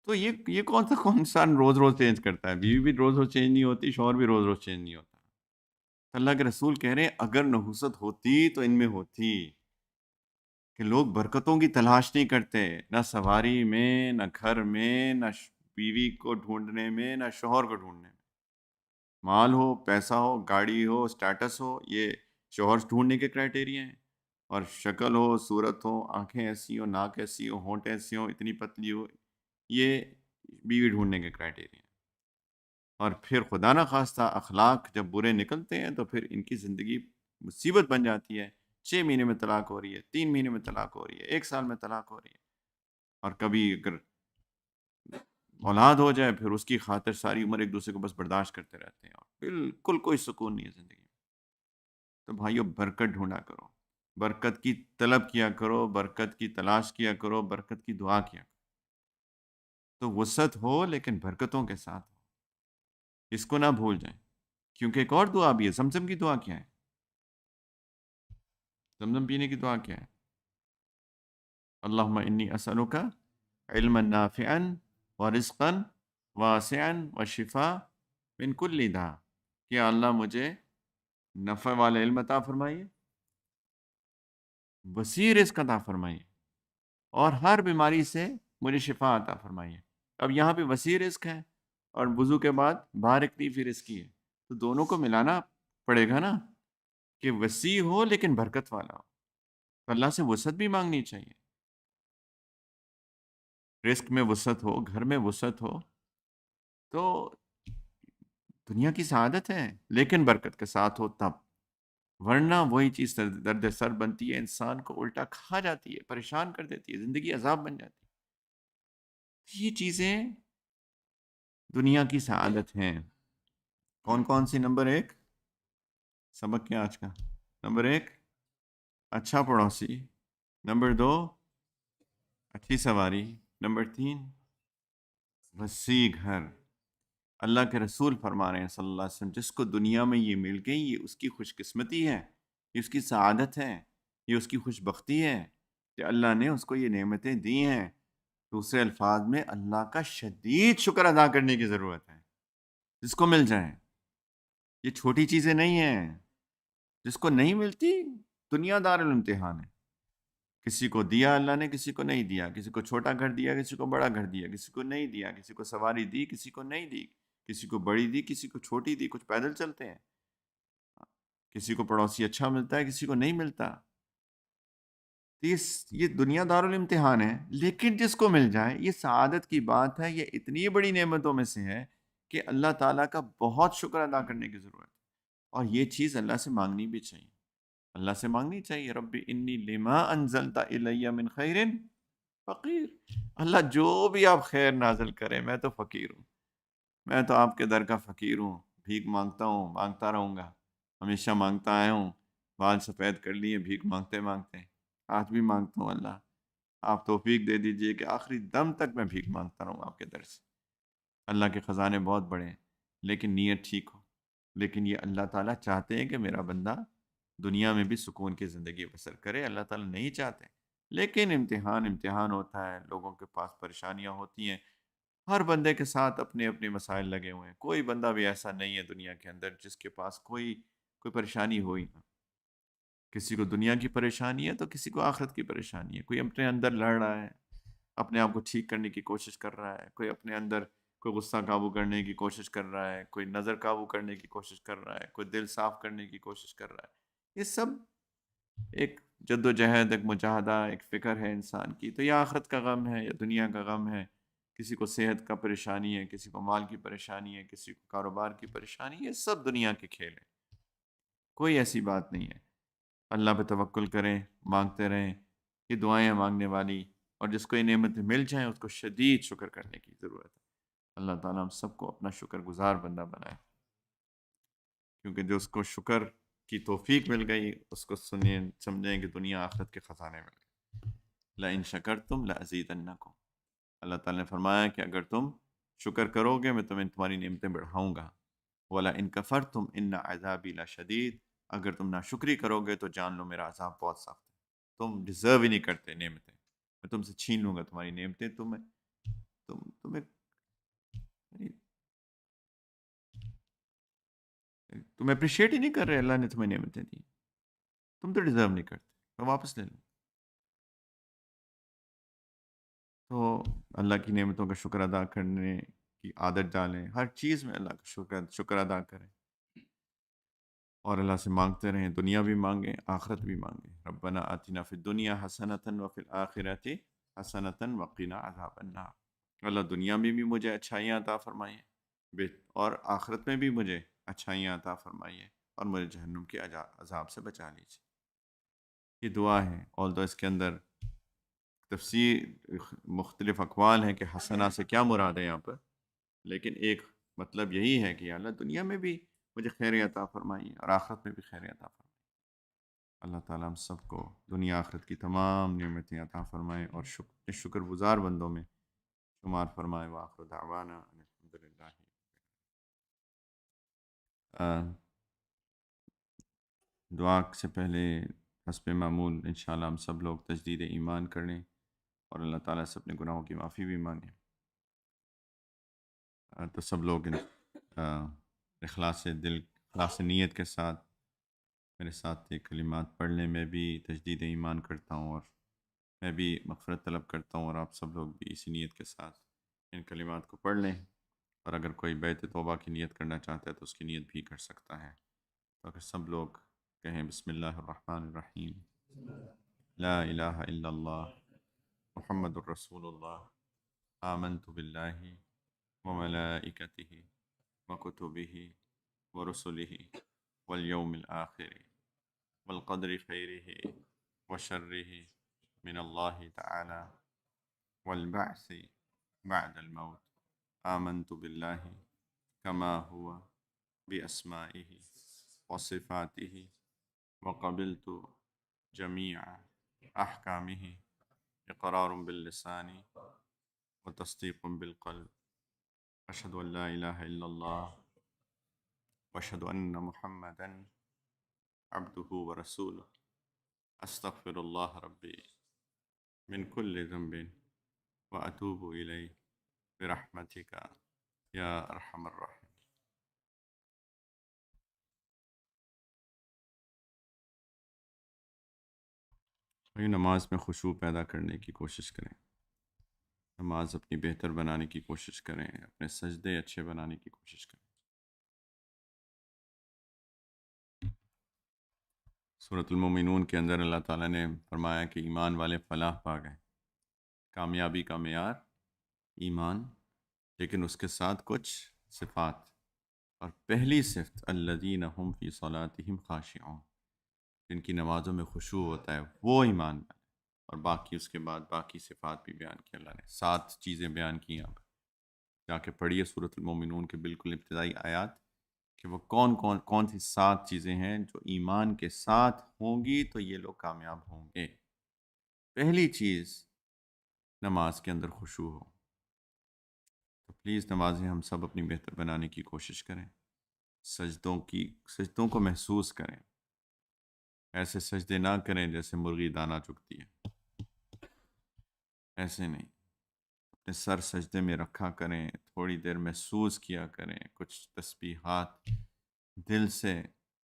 تو یہ کون سا انسان روز روز چینج کرتا ہے؟ بیوی بھی روز روز چینج نہیں ہوتی، شوہر بھی روز روز چینج نہیں ہوتا. اللہ کے رسول کہہ رہے ہیں اگر نحوست ہوتی تو ان میں ہوتی. کہ لوگ برکتوں کی تلاش نہیں کرتے، نہ سواری میں، نہ گھر میں، نہ بیوی کو ڈھونڈنے میں، نہ شوہر کو ڈھونڈنے میں. مال ہو، پیسہ ہو، گاڑی ہو، سٹیٹس ہو، یہ شوہر ڈھونڈنے کے کرائٹیریا ہیں. اور شکل ہو، صورت ہو، آنکھیں ایسی ہو، ناک ایسی ہو، ہونٹ ایسی ہو، اتنی پتلی ہو، یہ بیوی ڈھونڈنے کے کرائٹیریا ہیں. اور پھر خدا نہ خواستہ اخلاق جب برے نکلتے ہیں تو پھر ان کی زندگی مصیبت بن جاتی ہے. 6 مہینے میں طلاق ہو رہی ہے، 3 مہینے میں طلاق ہو رہی ہے، 1 سال میں طلاق ہو رہی ہے. اور کبھی اگر اولاد ہو جائے پھر اس کی خاطر ساری عمر ایک دوسرے کو بس برداشت کرتے رہتے ہیں اور بالکل کوئی سکون نہیں ہے زندگی میں. تو بھائیو برکت ڈھونڈا کرو، برکت کی طلب کیا کرو، برکت کی تلاش کیا کرو، برکت کی دعا کیا کرو. تو وسعت ہو لیکن برکتوں کے ساتھ ہو، اس کو نہ بھول جائیں. کیونکہ ایک اور دعا بھی ہے. زمزم کی دعا کیا ہے؟ زمزم پینے کی دعا کیا ہے؟ اللہم انی اسألک علما نافعا ورزقا واسعا وشفاء من کل داء. کہ اللہ مجھے نفع والا علم عطا فرمائیے، وسیع رزق عطا فرمائیے، اور ہر بیماری سے مجھے شفا عطا فرمائیے. اب یہاں پہ وسیع رزق ہے اور وضو کے بعد بارک لی فی رزقی ہے، تو دونوں کو ملانا پڑے گا نا، کہ وسیع ہو لیکن برکت والا ہو. تو اللہ سے وسعت بھی مانگنی چاہیے. رزق میں وسعت ہو، گھر میں وسعت ہو، تو دنیا کی سعادت ہے، لیکن برکت کے ساتھ ہو تب. ورنہ وہی چیز درد سر بنتی ہے، انسان کو الٹا کھا جاتی ہے، پریشان کر دیتی ہے، زندگی عذاب بن جاتی ہے. یہ چیزیں دنیا کی سعادت ہیں. کون کون سی؟ نمبر 1 سبق کیا آج کا؟ نمبر 1 اچھا پڑوسی، نمبر 2 اچھی سواری، نمبر 3 وسیع گھر. اللہ کے رسول فرما رہے ہیں صلی اللہ علیہ وسلم، جس کو دنیا میں یہ مل گئی یہ اس کی خوش قسمتی ہے، یہ اس کی سعادت ہے، یہ اس کی خوش بختی ہے کہ اللہ نے اس کو یہ نعمتیں دی ہیں. دوسرے الفاظ میں اللہ کا شدید شکر ادا کرنے کی ضرورت ہے جس کو مل جائیں. یہ چھوٹی چیزیں نہیں ہیں. جس کو نہیں ملتی، دنیا دار الامتحان ہے. کسی کو دیا اللہ نے، کسی کو نہیں دیا. کسی کو چھوٹا گھر دیا، کسی کو بڑا گھر دیا. کسی کو نہیں دیا، کسی کو سواری دی، کسی کو نہیں دی. کسی کو بڑی دی، کسی کو چھوٹی دی. کچھ پیدل چلتے ہیں. کسی کو پڑوسی اچھا ملتا ہے، کسی کو نہیں ملتا. یہ دنیا دار الامتحان ہے. لیکن جس کو مل جائے، یہ سعادت کی بات ہے. یہ اتنی بڑی نعمتوں میں سے ہے کہ اللہ تعالیٰ کا بہت شکر ادا کرنے کی ضرورت ہے. اور یہ چیز اللہ سے مانگنی بھی چاہیے. اللہ سے مانگنی چاہیے. رب انی لما انزلت الی من خیر فقیر. اللہ جو بھی آپ خیر نازل کریں، میں تو فقیر ہوں. میں تو آپ کے در کا فقیر ہوں. بھیک مانگتا ہوں، مانگتا رہوں گا. ہمیشہ مانگتا آیا ہوں. بال سفید کر لیے بھیک مانگتے مانگتے. آج بھی مانگتا ہوں اللہ آپ توفیق دے دیجئے کہ آخری دم تک میں بھیک مانگتا رہوں آپ کے در سے. اللہ کے خزانے بہت بڑے ہیں، لیکن نیت ٹھیک ہو. لیکن یہ اللہ تعالیٰ چاہتے ہیں کہ میرا بندہ دنیا میں بھی سکون کی زندگی بسر کرے. اللہ تعالیٰ نہیں چاہتے. لیکن امتحان ہوتا ہے. لوگوں کے پاس پریشانیاں ہوتی ہیں. ہر بندے کے ساتھ اپنے اپنے مسائل لگے ہوئے ہیں. کوئی بندہ بھی ایسا نہیں ہے دنیا کے اندر جس کے پاس کوئی پریشانی ہوئی نہ. کسی کو دنیا کی پریشانی ہے تو کسی کو آخرت کی پریشانی ہے. کوئی اپنے اندر لڑ رہا ہے، اپنے آپ کو ٹھیک کرنے کی کوشش کر رہا ہے. کوئی اپنے اندر کوئی غصہ قابو کرنے کی کوشش کر رہا ہے. کوئی نظر قابو کرنے کی کوشش کر رہا ہے. کوئی دل صاف کرنے کی کوشش کر رہا ہے. یہ سب ایک جد و جہد، ایک مجاہدہ، ایک فکر ہے انسان کی. تو یا آخرت کا غم ہے یا دنیا کا غم ہے. کسی کو صحت کا پریشانی ہے، کسی کو مال کی پریشانی ہے، کسی کو کاروبار کی پریشانی ہے. یہ سب دنیا کے کھیل ہیں. کوئی ایسی بات نہیں ہے. اللہ پہ توکل کریں، مانگتے رہیں. یہ دعائیں مانگنے والی، اور جس کو یہ نعمتیں مل جائیں اس کو شدید شکر کرنے کی ضرورت ہے. اللہ تعالیٰ ہم سب کو اپنا شکر گزار بندہ بنائے. کیونکہ جو اس کو شکر کی توفیق مل گئی اس کو سمجھیں کہ دنیا آخرت کے خزانے مل گئے. لَإِن شَكَرْتُمْ لَأَزِيدَنَّكُمْ. اللہ تعالیٰ نے فرمایا کہ اگر تم شکر کرو گے میں تمہاری نعمتیں بڑھاؤں گا. وَلَئِن كَفَرْتُمْ إِنَّ عَذَابِي لَشَدِيدٌ. اگر تم ناشکری کرو گے تو جان لو میرا عذاب بہت سخت ہے. تم ڈیزرو ہی نہیں کرتے نعمتیں. میں تم سے چھین لوں گا تمہاری نعمتیں. تم اپریشیٹ ہی نہیں کر رہے. اللہ نے تمہیں نعمتیں دی، تم تو ڈیزرو نہیں کرتے. میں واپس لے لوں. تو اللہ کی نعمتوں کا شکر ادا کرنے کی عادت ڈالیں. ہر چیز میں اللہ کا شکر ادا کریں، اور اللہ سے مانگتے رہیں. دنیا بھی مانگیں، آخرت بھی مانگیں. ربنا آتنا فی الدنیا حسنۃ وفی الآخرۃ حسنۃ وقنا عذاب النار. اللہ دنیا میں بھی مجھے اچھائیاں عطا فرمائیں، اور آخرت میں بھی مجھے اچھائیاں عطا فرمائیے اور مجھے جہنم کے عذاب سے بچا لیجیے۔ یہ دعا ہے، اور اس کے اندر تفسیر مختلف اقوال ہیں کہ حسنہ سے کیا مراد ہے یہاں پر، لیکن ایک مطلب یہی ہے کہ یا اللہ دنیا میں بھی مجھے خیر عطا فرمائیے اور آخرت میں بھی خیر عطا فرمائیے۔ اللہ تعالیٰ ہم سب کو دنیا آخرت کی تمام نعمتیں عطا فرمائے اور شکر گزار بندوں میں شمار فرمائے۔ وآخر دعوانا ان الحمدللہ۔ دعا سے پہلے حسب معمول انشاءاللہ ہم سب لوگ تجدید ایمان کر لیں اور اللہ تعالیٰ سے اپنے گناہوں کی معافی بھی مانگیں۔ تو سب لوگ اخلاص دل، اخلاص نیت کے ساتھ میرے ساتھ یہ کلمات پڑھ لیں۔ میں بھی تجدید ایمان کرتا ہوں اور میں بھی مغفرت طلب کرتا ہوں، اور آپ سب لوگ بھی اسی نیت کے ساتھ ان کلمات کو پڑھ لیں، اور اگر کوئی بیت توبہ کی نیت کرنا چاہتا ہے تو اس کی نیت بھی کر سکتا ہے۔ تو اگر سب لوگ کہیں بسم اللہ الرحمن الرحیم، لا الہ الا اللہ محمد الرسول اللہ، آمنت باللہ وملائکتہ وکتبہ ورسلہ والیوم الآخر والقدر خیرہ وشرہ من اللہ تعالی والبعث بعد الموت، آمنت باللہ کما ہوا بأسمائہ وصفاتہ وقبلت جمیع احکامہ اقرار باللسان وتصدیق بالقلب، اشہد ان لا الہ الا اللہ واشہد ان محمدا عبدہ ورسولہ، استغفر اللہ ربی من کل ذنب واتوب الیہ برحمتک یا ارحم الراحمین۔ نماز میں خشوع پیدا کرنے کی کوشش کریں، نماز اپنی بہتر بنانے کی کوشش کریں، اپنے سجدے اچھے بنانے کی کوشش کریں۔ سورۃ المومنون کے اندر اللہ تعالیٰ نے فرمایا کہ ایمان والے فلاح پا گئے۔ کامیابی کا معیار ایمان، لیکن اس کے ساتھ کچھ صفات، اور پہلی صفت الذین هم فی صلاتہم خاشعون، جن کی نمازوں میں خشوع ہوتا ہے وہ ایمان والے۔ اور باقی اس کے بعد باقی صفات بھی بیان کی اللہ نے، 7 چیزیں بیان کی یہاں پر۔ جا کے پڑھیے سورۃ المومنون کے بالکل ابتدائی آیات کہ وہ کون سی 7 چیزیں ہیں جو ایمان کے ساتھ ہوں گی تو یہ لوگ کامیاب ہوں گے۔ پہلی چیز نماز کے اندر خشوع ہو۔ تو پلیز نمازیں ہم سب اپنی بہتر بنانے کی کوشش کریں، سجدوں کو محسوس کریں، ایسے سجدے نہ کریں جیسے مرغی دانہ چگتی ہے، ایسے نہیں، اپنے سر سجدے میں رکھا کریں، تھوڑی دیر محسوس کیا کریں، کچھ تسبیحات دل سے،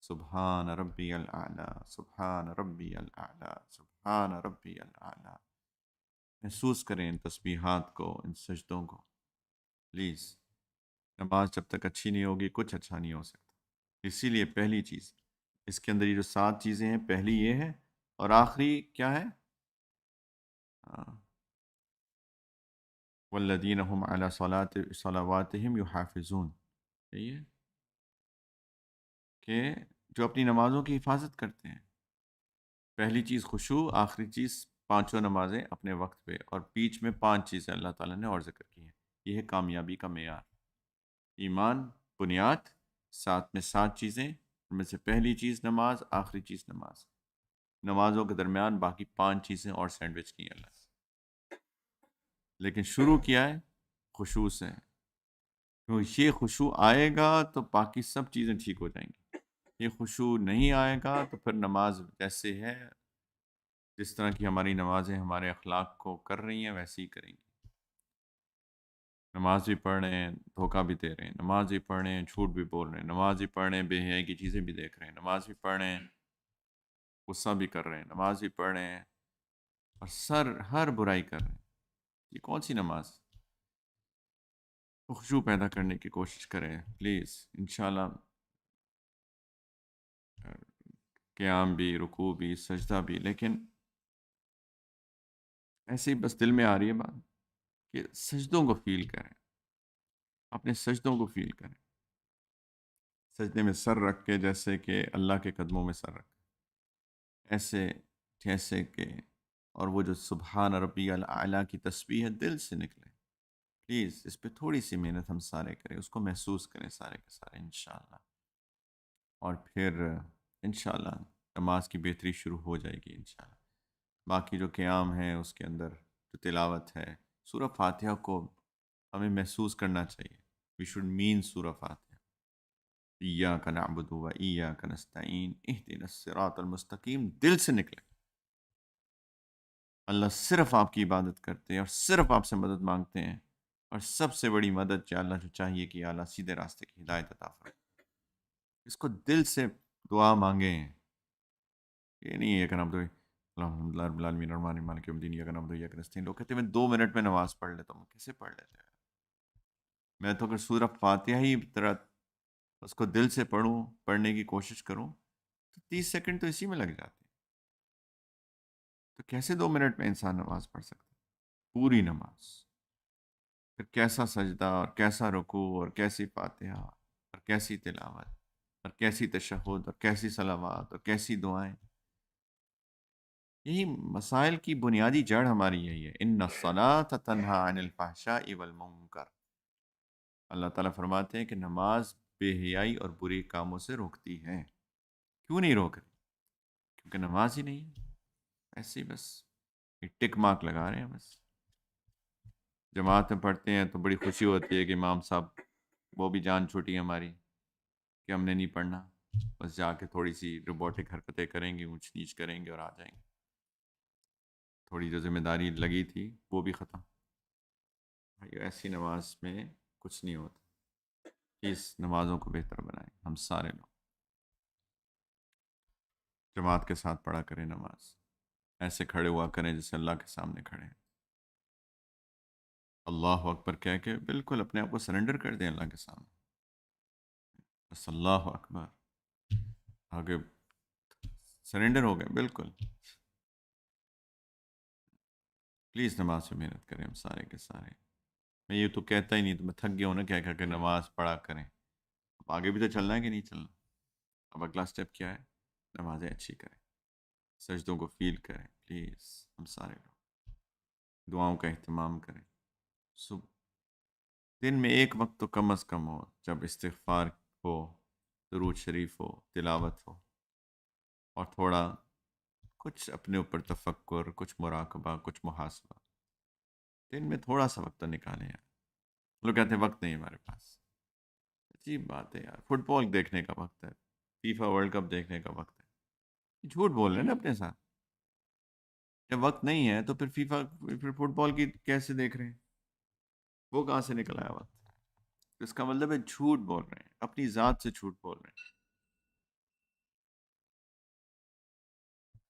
سبحان ربی الاعلی، سبحان ربی الاعلی، سبحان ربی الاعلی، محسوس کریں ان تسبیحات کو، ان سجدوں کو۔ پلیز نماز جب تک اچھی نہیں ہوگی کچھ اچھا نہیں ہو سکتا۔ اسی لیے پہلی چیز اس کے اندر یہ جو 7 چیزیں ہیں، پہلی یہ ہے، اور آخری کیا ہے؟ والذین هم علی صلواتہم یحافظون، یہی ہے کہ جو اپنی نمازوں کی حفاظت کرتے ہیں۔ پہلی چیز خشوع، آخری چیز 5 نمازیں اپنے وقت پہ، اور بیچ میں 5 چیزیں اللہ تعالیٰ نے اور ذکر کی ہیں۔ یہ ہے کامیابی کا معیار۔ ایمان بنیاد، 7 میں 7 چیزیں، ان میں سے پہلی چیز نماز، آخری چیز نماز، نمازوں کے درمیان باقی 5 چیزیں اور سینڈوچ کی اللہ نے، لیکن شروع کیا ہے خشوع سے۔ تو یہ خشوع آئے گا تو باقی سب چیزیں ٹھیک ہو جائیں گی۔ یہ خشوع نہیں آئے گا تو پھر نماز جیسے ہے، جس طرح کی ہماری نمازیں ہمارے اخلاق کو کر رہی ہیں ویسے ہی کریں گی۔ نماز بھی پڑھ رہے ہیں، دھوکہ بھی دے رہے ہیں، نماز بھی پڑھ رہے ہیں، جھوٹ بھی بول رہے ہیں، نماز بھی پڑھ رہے ہیں، بے حیائی کی چیزیں بھی دیکھ رہے ہیں، نماز بھی پڑھ رہے ہیں، غصہ بھی کر رہے ہیں، نماز بھی پڑھ رہے ہیں، اور ہر برائی کر رہے ہیں۔ یہ کون سی نماز؟ خشوع پیدا کرنے کی کوشش کریں پلیز، انشاءاللہ۔ قیام بھی، رکوع بھی، سجدہ بھی، لیکن ایسے ہی بس دل میں آ رہی ہے بات کہ سجدوں کو فیل کریں۔ اپنے سجدوں کو فیل کریں، سجدے میں سر رکھ کے جیسے کہ اللہ کے قدموں میں سر رکھ، ایسے جیسے کہ، اور وہ جو سبحان ربی الاعلیٰ کی تسبیح ہے دل سے نکلے۔ پلیز اس پہ تھوڑی سی محنت ہم سارے کریں، اس کو محسوس کریں سارے کے سارے انشاءاللہ، اور پھر انشاءاللہ نماز کی بہتری شروع ہو جائے گی انشاءاللہ۔ باقی جو قیام ہے اس کے اندر جو تلاوت ہے، سورہ فاتحہ کو ہمیں محسوس کرنا چاہیے۔ وی شوڈ مین سورہ فاتحہ، ایاک نعبد و ایاک نستعین اہدنا الصراط المستقیم، دل سے نکلے۔ اللہ صرف آپ کی عبادت کرتے ہیں اور صرف آپ سے مدد مانگتے ہیں، اور سب سے بڑی مدد کہ اللہ جو چاہیے کہ اللہ سیدھے راستے کی ہدایت عطا فرمائے۔ اس کو دل سے دعا مانگیں، یہ نہیں ہے کہ نام تو الحمد للہ رب العالمین الرحمن الرحیم مالک یوم الدین ایاک نعبد و ایاک نستعین۔ لوگ کہتے ہیں میں 2 منٹ میں نماز پڑھ لیتا ہوں، کیسے پڑھ لیتے ہیں؟ میں تو اگر سورہ فاتحہ ہی طرح اس کو دل سے پڑھوں، پڑھنے کی کوشش کروں تو 30 سیکنڈ تو اسی میں لگ جاتے ہیں، تو کیسے 2 منٹ میں انسان نماز پڑھ سکتا ہے پوری نماز؟ پھر کیسا سجدہ اور کیسا رکوع اور کیسی فاتحہ اور کیسی تلاوت اور کیسی تشہد اور کیسی صلوات اور کیسی دعائیں۔ یہی مسائل کی بنیادی جڑ ہماری یہی ہے، ان الصلاۃ تنہی عن الفحشاء والمنکر۔ اللہ تعالیٰ فرماتے ہیں کہ نماز بے حیائی اور برے کاموں سے روکتی ہے۔ کیوں نہیں روک رہی؟ کیونکہ نماز ہی نہیں ہے، ایسے ہی بس ایک ٹک مارک لگا رہے ہیں بس۔ جماعت میں پڑھتے ہیں تو بڑی خوشی ہوتی ہے کہ امام صاحب وہ بھی جان چھوٹی ہماری کہ ہم نے نہیں پڑھنا، بس جا کے تھوڑی سی روبوٹک حرکتیں کریں گے، اونچ نیچ کریں گے اور آ جائیں گے۔ تھوڑی جو ذمہ داری لگی تھی وہ بھی ختم۔ بھائی ایسی نماز میں کچھ نہیں ہوتا۔ اس نمازوں کو بہتر بنائیں، ہم سارے لوگ جماعت کے ساتھ پڑھا کریں نماز، ایسے کھڑے ہوا کریں جیسے اللہ کے سامنے کھڑے ہیں، اللہ اکبر کہہ کے بالکل اپنے آپ کو سرنڈر کر دیں اللہ کے سامنے، بس اللہ اکبر، آگے سرنڈر ہو گئے بالکل۔ پلیز نماز پہ محنت کریں ہم سارے کے سارے۔ میں یہ تو کہتا ہی نہیں، تو میں تھک گیا ہوں نا کہہ کر کے نماز پڑھا کریں۔ اب آگے بھی تو چلنا ہے کہ نہیں چلنا؟ اب اگلا سٹیپ کیا ہے؟ نمازیں اچھی کریں، سجدوں کو فیل کریں، پلیز ہم سارے لوگ دعاؤں کا اہتمام کریں۔ صبح دن میں ایک وقت تو کم از کم ہو جب استغفار ہو، درود شریف ہو، تلاوت ہو، اور تھوڑا کچھ اپنے اوپر تفکر، کچھ مراقبہ، کچھ محاسبہ۔ دن میں تھوڑا سا وقت تو نکالیں یار۔ لوگ کہتے ہیں وقت نہیں ہمارے پاس، عجیب بات ہے یار۔ فٹ بال دیکھنے کا وقت ہے، فیفا ورلڈ کپ دیکھنے کا وقت ہے، جھوٹ بول رہے ہیں نا اپنے ساتھ۔ جب وقت نہیں ہے تو پھر فٹ بال کی کیسے دیکھ رہے ہیں؟ وہ کہاں سے نکل آیا وقت؟ اس کا مطلب ہے جھوٹ بول رہے ہیں، اپنی ذات سے جھوٹ بول رہے ہیں۔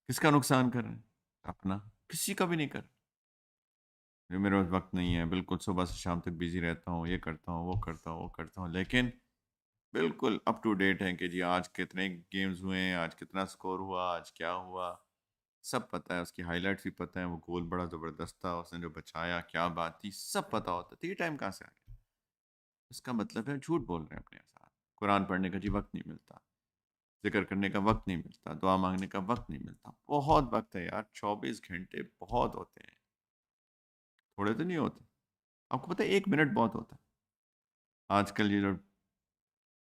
کس کا نقصان کر رہے ہیں؟ اپنا، کسی کا بھی نہیں کر۔ میرے پاس وقت نہیں ہے، بالکل صبح سے شام تک بزی رہتا ہوں، یہ کرتا ہوں، وہ کرتا ہوں، وہ کرتا ہوں، لیکن بالکل اپ ٹو ڈیٹ ہیں کہ جی آج کتنے گیمز ہوئے ہیں، آج کتنا سکور ہوا، آج کیا ہوا، سب پتہ ہے۔ اس کی ہائی لائٹس بھی پتہ ہے، وہ گول بڑا زبردست تھا، اس نے جو بچایا، کیا بات تھی، سب پتہ ہوتا ہے۔ تو یہ ٹائم کہاں سے آ گیا؟ اس کا مطلب ہے جھوٹ بول رہے ہیں اپنے ساتھ۔ قرآن پڑھنے کا جی وقت نہیں ملتا، ذکر کرنے کا وقت نہیں ملتا، دعا مانگنے کا وقت نہیں ملتا۔ بہت وقت ہے یار، 24 گھنٹے بہت ہوتے ہیں، تھوڑے تو نہیں ہوتے۔ آپ کو پتہ ہے 1 منٹ بہت ہوتا ہے۔ آج کل یہ جو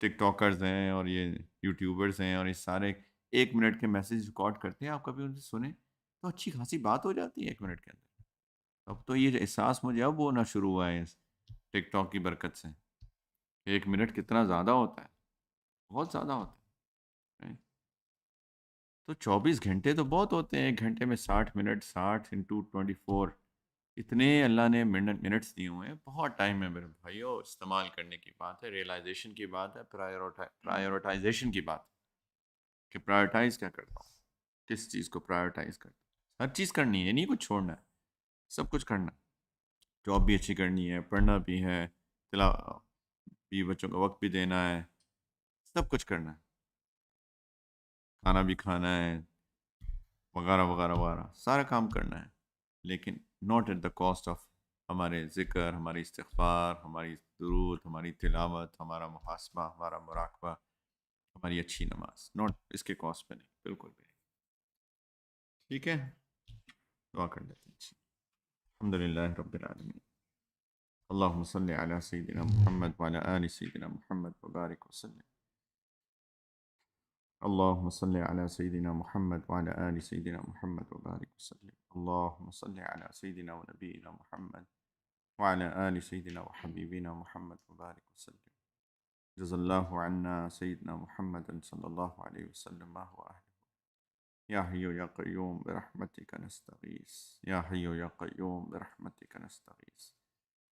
ٹک ٹاکرز ہیں اور یہ یوٹیوبرز ہیں اور یہ سارے 1 منٹ کے میسیج ریکارڈ کرتے ہیں، آپ کبھی ان سے سنیں تو اچھی خاصی بات ہو جاتی ہے 1 منٹ کے اندر۔ اب تو یہ احساس مجھے اب ہونا شروع ہوا ہے اس ٹک ٹاک کی برکت سے، 1 منٹ کتنا زیادہ ہوتا ہے، بہت زیادہ ہوتا ہے۔ تو 24 گھنٹے تو بہت ہوتے ہیں، 1 گھنٹے میں 60 منٹ، 60 × 24، اتنے اللہ نے منٹس دیے ہوئے ہیں، بہت ٹائم ہے میرے بھائیو۔ استعمال کرنے کی بات ہے، ریئلائزیشن کی بات ہے، پرائیورٹائزیشن کی بات ہے کہ پرائیورٹائز کیا کرتا ہوں، کس چیز کو پرائیورٹائز کرتا ہوں۔ ہر چیز کرنی ہے، نہیں کچھ چھوڑنا ہے، سب کچھ کرنا ہے۔ جاب بھی اچھی کرنی ہے، پڑھنا بھی ہے، بھی بچوں کا وقت بھی دینا ہے، سب کچھ کرنا ہے، کھانا بھی کھانا ہے، وغیرہ وغیرہ وغیرہ، سارا کام کرنا ہے، لیکن not at the cost of ہمارے ذکر، ہماری استغفار، ہماری درود، ہماری تلاوت، ہمارا محاسبہ، ہمارا مراقبہ، ہماری اچھی نماز، نوٹ اس کے کاسٹ پہ نہیں، بالکل بھی نہیں۔ ٹھیک ہے، دعا کر لیتے ہیں۔ الحمد للہ رب العالمین، اللہم صلی علی سیدنا محمد وعلی آل سیدنا محمد وبارک وسلم۔ اللہم صلی علی سیدنا محمد وعلی آل سیدنا محمد وبارک وسلم۔ اللہم صلی علی سیدنا و نبینا محمد وعلی آل سیدنا وحبیبنا محمد وبارک وسلم۔ جزا اللہ عنا سیدنا محمد صلی اللہ علیہ وسلم ما هو أهله۔ یا حی یا قیوم برحمتک نستغیث، یا حی یا قیوم برحمتک نستغیث،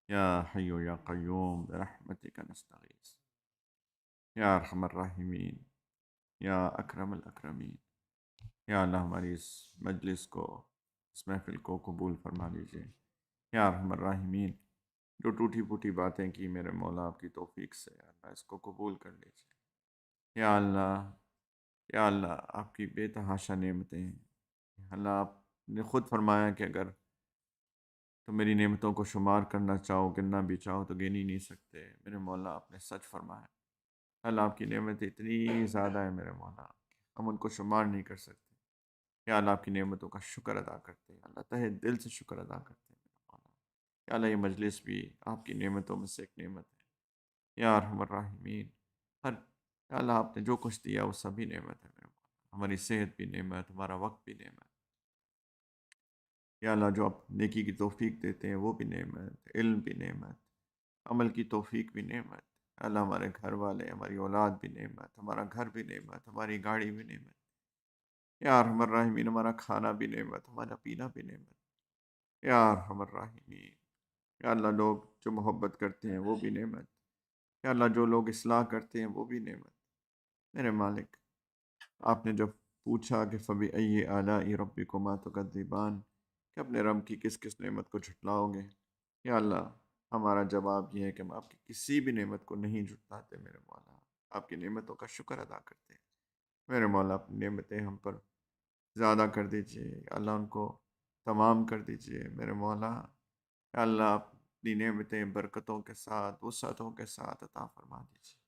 یا حی یا قیوم برحمتک نستغیث، یا ارحم الراحمین، یا اکرم الاکرمین۔ یا اللہ ہماری اس مجلس کو، اس محفل کو قبول فرما لیجئے۔ یا ارحم الراحمین، جو ٹوٹی پھوٹی باتیں کی میرے مولا آپ کی توفیق سے، یا اللہ اس کو قبول کر لیجئے۔ یا اللہ، یا اللہ آپ کی بے تحاشا نعمتیں ہیں۔ اللہ آپ نے خود فرمایا کہ اگر تم میری نعمتوں کو شمار کرنا چاہو، گننا بھی چاہو تو گن ہی نہیں سکتے۔ میرے مولا آپ نے سچ فرمایا۔ اللہ آپ کی نعمتیں اتنی زیادہ ہیں میرے مولا، ہم ان کو شمار نہیں کر سکتے۔ یا اللہ آپ کی نعمتوں کا شکر ادا کرتے ہیں، اللہ تہہ دل سے شکر ادا کرتے ہیں میرے مولا۔ یا اللہ یہ مجلس بھی آپ کی نعمتوں میں سے ایک نعمت ہے۔ یا ارحم الراحمین، یا اللہ آپ نے جو کچھ دیا وہ سبھی نعمت ہے میرے مولا۔ ہماری صحت بھی نعمت، ہمارا وقت بھی نعمت۔ یا اللہ جو آپ نیکی کی توفیق دیتے ہیں وہ بھی نعمت، علم بھی نعمت، عمل کی توفیق بھی نعمت۔ اللہ ہمارے گھر والے، ہماری اولاد بھی نعمت، ہمارا گھر بھی نعمت، ہماری گاڑی بھی نعمت۔ یا ارحم الراحمین، ہمارا کھانا بھی نعمت، ہمارا پینا بھی نعمت۔ یا ارحم الراحمین، یا اللہ لوگ جو محبت کرتے ہیں وہ بھی نعمت۔ یا اللہ جو لوگ اصلاح کرتے ہیں وہ بھی نعمت۔ میرے مالک، آپ نے جب پوچھا کہ فَبِأَيِّ آلَاءِ رَبِّكُمَا تُكَذِّبَانِ، کہ اپنے رب کی کس کس نعمت کو جھٹلاؤ گے؟ یا اللہ ہمارا جواب یہ ہے کہ ہم آپ کی کسی بھی نعمت کو نہیں جھٹلاتے میرے مولا، آپ کی نعمتوں کا شکر ادا کرتے ہیں میرے مولا۔ اپنی نعمتیں ہم پر زیادہ کر دیجئے، اللہ ان کو تمام کر دیجئے میرے مولا۔ یا اللہ اپنی نعمتیں برکتوں کے ساتھ، وسعتوں کے ساتھ عطا فرما دیجئے۔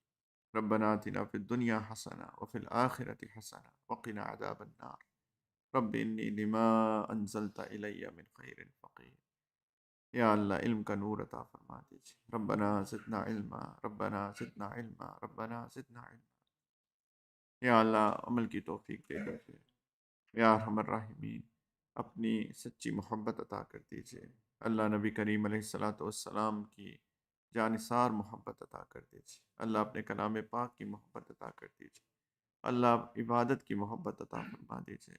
ربنا آتنا فی الدنیا حسنہ وفی الآخرۃ حسنہ وقنا عذاب النار۔ رب انی لما انزلت الی من خیر فقیر۔ یا اللہ علم کا نور عطا فرما دیجئے۔ ربنا زدنا علما، ربنا زدنا علما، ربنا زدنا علما۔ یا اللہ عمل کی توفیق دے دیجئے۔ یا ارحم الراحمین، اپنی سچی محبت عطا کر دیجئے۔ اللہ نبی کریم علیہ السلام کی جانثار محبت عطا کر دیجئے۔ اللہ اپنے کلام پاک کی محبت عطا کر دیجئے۔ اللہ عبادت کی محبت عطا فرما دیجئے۔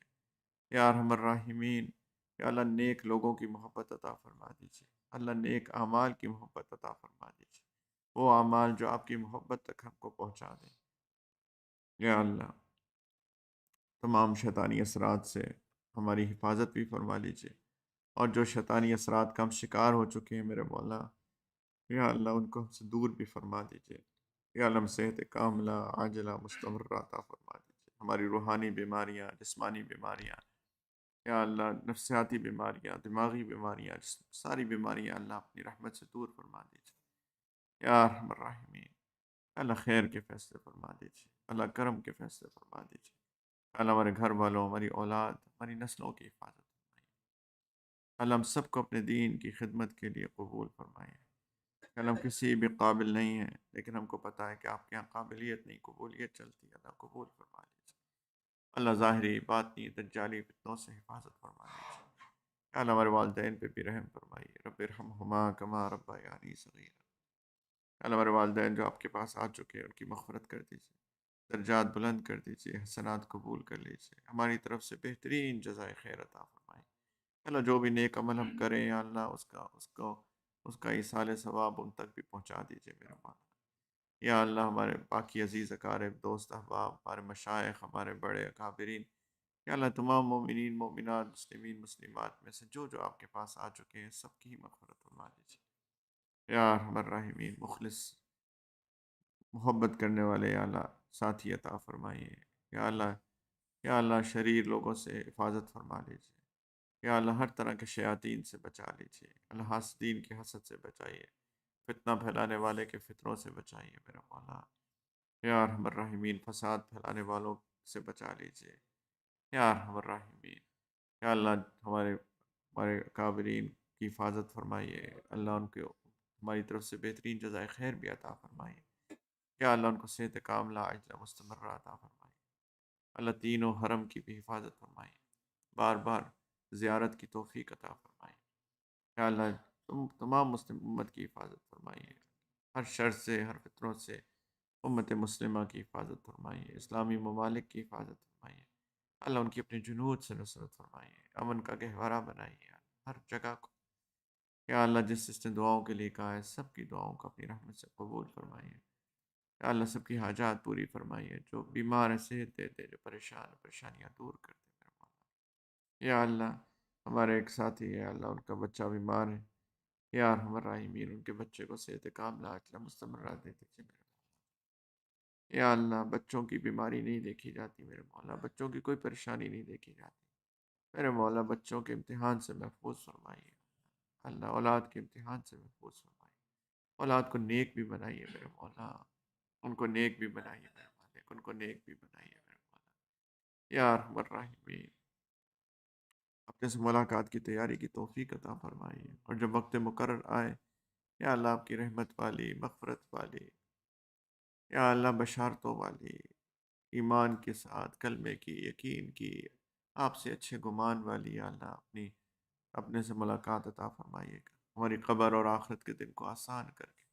یا ارحم الراحمین، یا اللہ نیک لوگوں کی محبت عطا فرما دیجئے۔ اللہ نیک اعمال کی محبت عطا فرما دیجئے، وہ اعمال جو آپ کی محبت تک ہم کو پہنچا دیں۔ یا اللہ تمام شیطانی اثرات سے ہماری حفاظت بھی فرما لیجئے، اور جو شیطانی اثرات کا ہم شکار ہو چکے ہیں میرے مولا، یا اللہ ان کو ہم سے دور بھی فرما دیجئے۔ یا اللہ ہم صحت کاملہ عاجلہ مستمرہ عطا فرما دیجئے۔ ہماری روحانی بیماریاں، جسمانی بیماریاں، یا اللہ نفسیاتی بیماریاں، دماغی بیماریاں، ساری بیماریاں اللہ اپنی رحمت سے دور فرما دیجئے۔ یا ارحم الراحمین، اللہ خیر کے فیصلے فرما دیجئے، اللہ کرم کے فیصلے فرما دیجئے۔ اللہ ہمارے گھر والوں، ہماری اولاد، ہماری نسلوں کی حفاظت فرمائے۔ اللہ ہم سب کو اپنے دین کی خدمت کے لیے قبول فرمائے۔ اللہ ہم کسی بھی قابل نہیں ہیں، لیکن ہم کو پتہ ہے کہ آپ کے یہاں قابلیت نہیں، قبولیت چلتی ہے۔ اللہ قبول فرما لیجیے۔ اللہ ظاہری باطنی دجالی فتنوں سے حفاظت فرما لیجیے۔ اللہ ہمارے والدین پہ بھی رحم فرمائیے۔ رب ارحمہما کما ربیانی صغیرا۔ اللہ ہمارے والدین جو آپ کے پاس آ چکے ہیں ان کی مغفرت کر دیجیے، درجات بلند کر دیجیے، حسنات قبول کر لیجیے، ہماری طرف سے بہترین جزائے خیر عطا فرمائیں۔ اللہ جو بھی نیک عمل ہم کریں یا اللہ اس کا ایصال ثواب ان تک بھی پہنچا دیجیے میرے مولا۔ یا اللہ ہمارے باقی عزیز اقارب، دوست احباب، ہمارے مشائخ، ہمارے بڑے اکابرین، یا اللہ تمام مومنین، مومنات، مسلمین، مسلمات میں سے جو جو آپ کے پاس آ چکے ہیں سب کی مغفرت فرما دیجیے۔ یا ارحم الراحمین، مخلص محبت کرنے والے یا اللہ ساتھی عطا فرمائیے۔ یا اللہ، یا اللہ شریر لوگوں سے حفاظت فرما لیجیے۔ یا اللہ ہر طرح کے شیاطین سے بچا لیجیے، الحاسدین کی حسد سے بچائیے، فتنہ پھیلانے والے کے فتنوں سے بچائیے میرے مولا۔ یا ارحم الراحمین، فساد پھیلانے والوں سے بچا لیجیے یا ارحم الراحمین۔ یا اللہ ہمارے کابرین کی حفاظت فرمائیے، اللہ ان کو ہماری طرف سے بہترین جزائے خیر بھی عطا فرمائیے۔ یا اللہ ان کو صحت کاملہ عاجلہ مستمرہ عطا فرمائیے۔ اللہ تینوں حرم کی بھی حفاظت فرمائیے، بار بار زیارت کی توفیق عطا فرمائیے۔ یا اللہ تم تمام مسلم امت کی حفاظت فرمائیے، ہر شر سے، ہر فطروں سے امت مسلمہ کی حفاظت فرمائیے، اسلامی ممالک کی حفاظت فرمائیے۔ اللہ ان کی اپنے جنود سے نصرت فرمائیے، امن کا گہوارہ بنائیے ہر جگہ کو۔ یا اللہ جس جس نے دعاؤں کے لیے کہا ہے، سب کی دعاؤں کو اپنی رحمت سے قبول فرمائیے۔ یا اللہ سب کی حاجات پوری فرمائیے، جو بیمار ہے صحت دے دے، جو پریشان پریشانیاں دور کر دے میرے مولا۔ یا اللہ ہمارے ایک ساتھی ہے، اللہ ان کا بچہ بیمار ہے، یا ارحم الراحمین ان کے بچے کو صحت کاملہ عاجلہ مستمرہ دے دیجیے میرے مولا۔ یا اللہ بچوں کی بیماری نہیں دیکھی جاتی میرے مولا، بچوں کی کوئی پریشانی نہیں دیکھی جاتی میرے مولا، بچوں کے امتحان سے محفوظ فرمائیے اللہ، اولاد کے امتحان سے محفوظ فرمائیے، اولاد کو نیک بھی بنائیے میرے مولا، ان کو نیک بھی بنائیے میرے مالک، ان کو نیک بھی بنائیے میرے مولا۔ یا ارحم الراحمین اپنے سے ملاقات کی تیاری کی توفیق عطا فرمائیے، اور جب وقت مقرر آئے یا اللہ آپ کی رحمت والی، مغفرت والی، یا اللہ بشارتوں والی، ایمان کے ساتھ کلمے کی، یقین کی، آپ سے اچھے گمان والی، یا اللہ اپنے سے ملاقات عطا فرمائیے گا، ہماری قبر اور آخرت کے دن کو آسان کر کے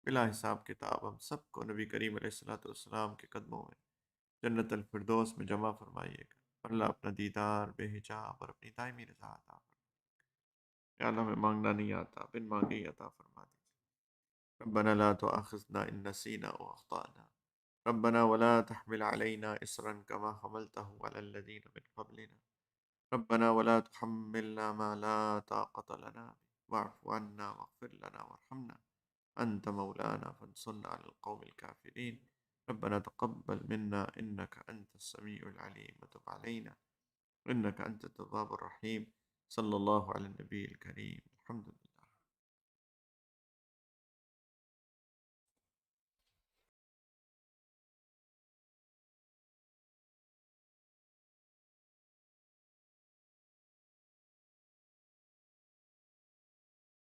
بلا حساب کتاب ہم سب کو نبی کریم علیہ الصلوۃ والسلام کے قدموں میں جنت الفردوس میں جمع فرمائیے گا۔ اللہ اپنا دیدار بے حجاب اور اپنی دائمی رضا عطا فرمائیے گا۔ یا اللہ ہمیں مانگنا نہیں آتا، بن مانگے ہی عطا فرما دیجیے۔ ربنا لا تؤاخذنا إن نسينا أو أخطأنا، ربنا ولا تحمل علينا إصرا كما حملته على الذين من قبلنا، ربنا ولا تحملنا ما لا طاقة لنا به، واعف عنا واغفر لنا وارحمنا أنت مولانا فانصرنا على القوم الكافرين، ربنا تقبل منا إنك أنت السميع العليم وتب علينا إنك أنت التواب الرحيم، صلى الله على النبي الكريم، الحمد لله۔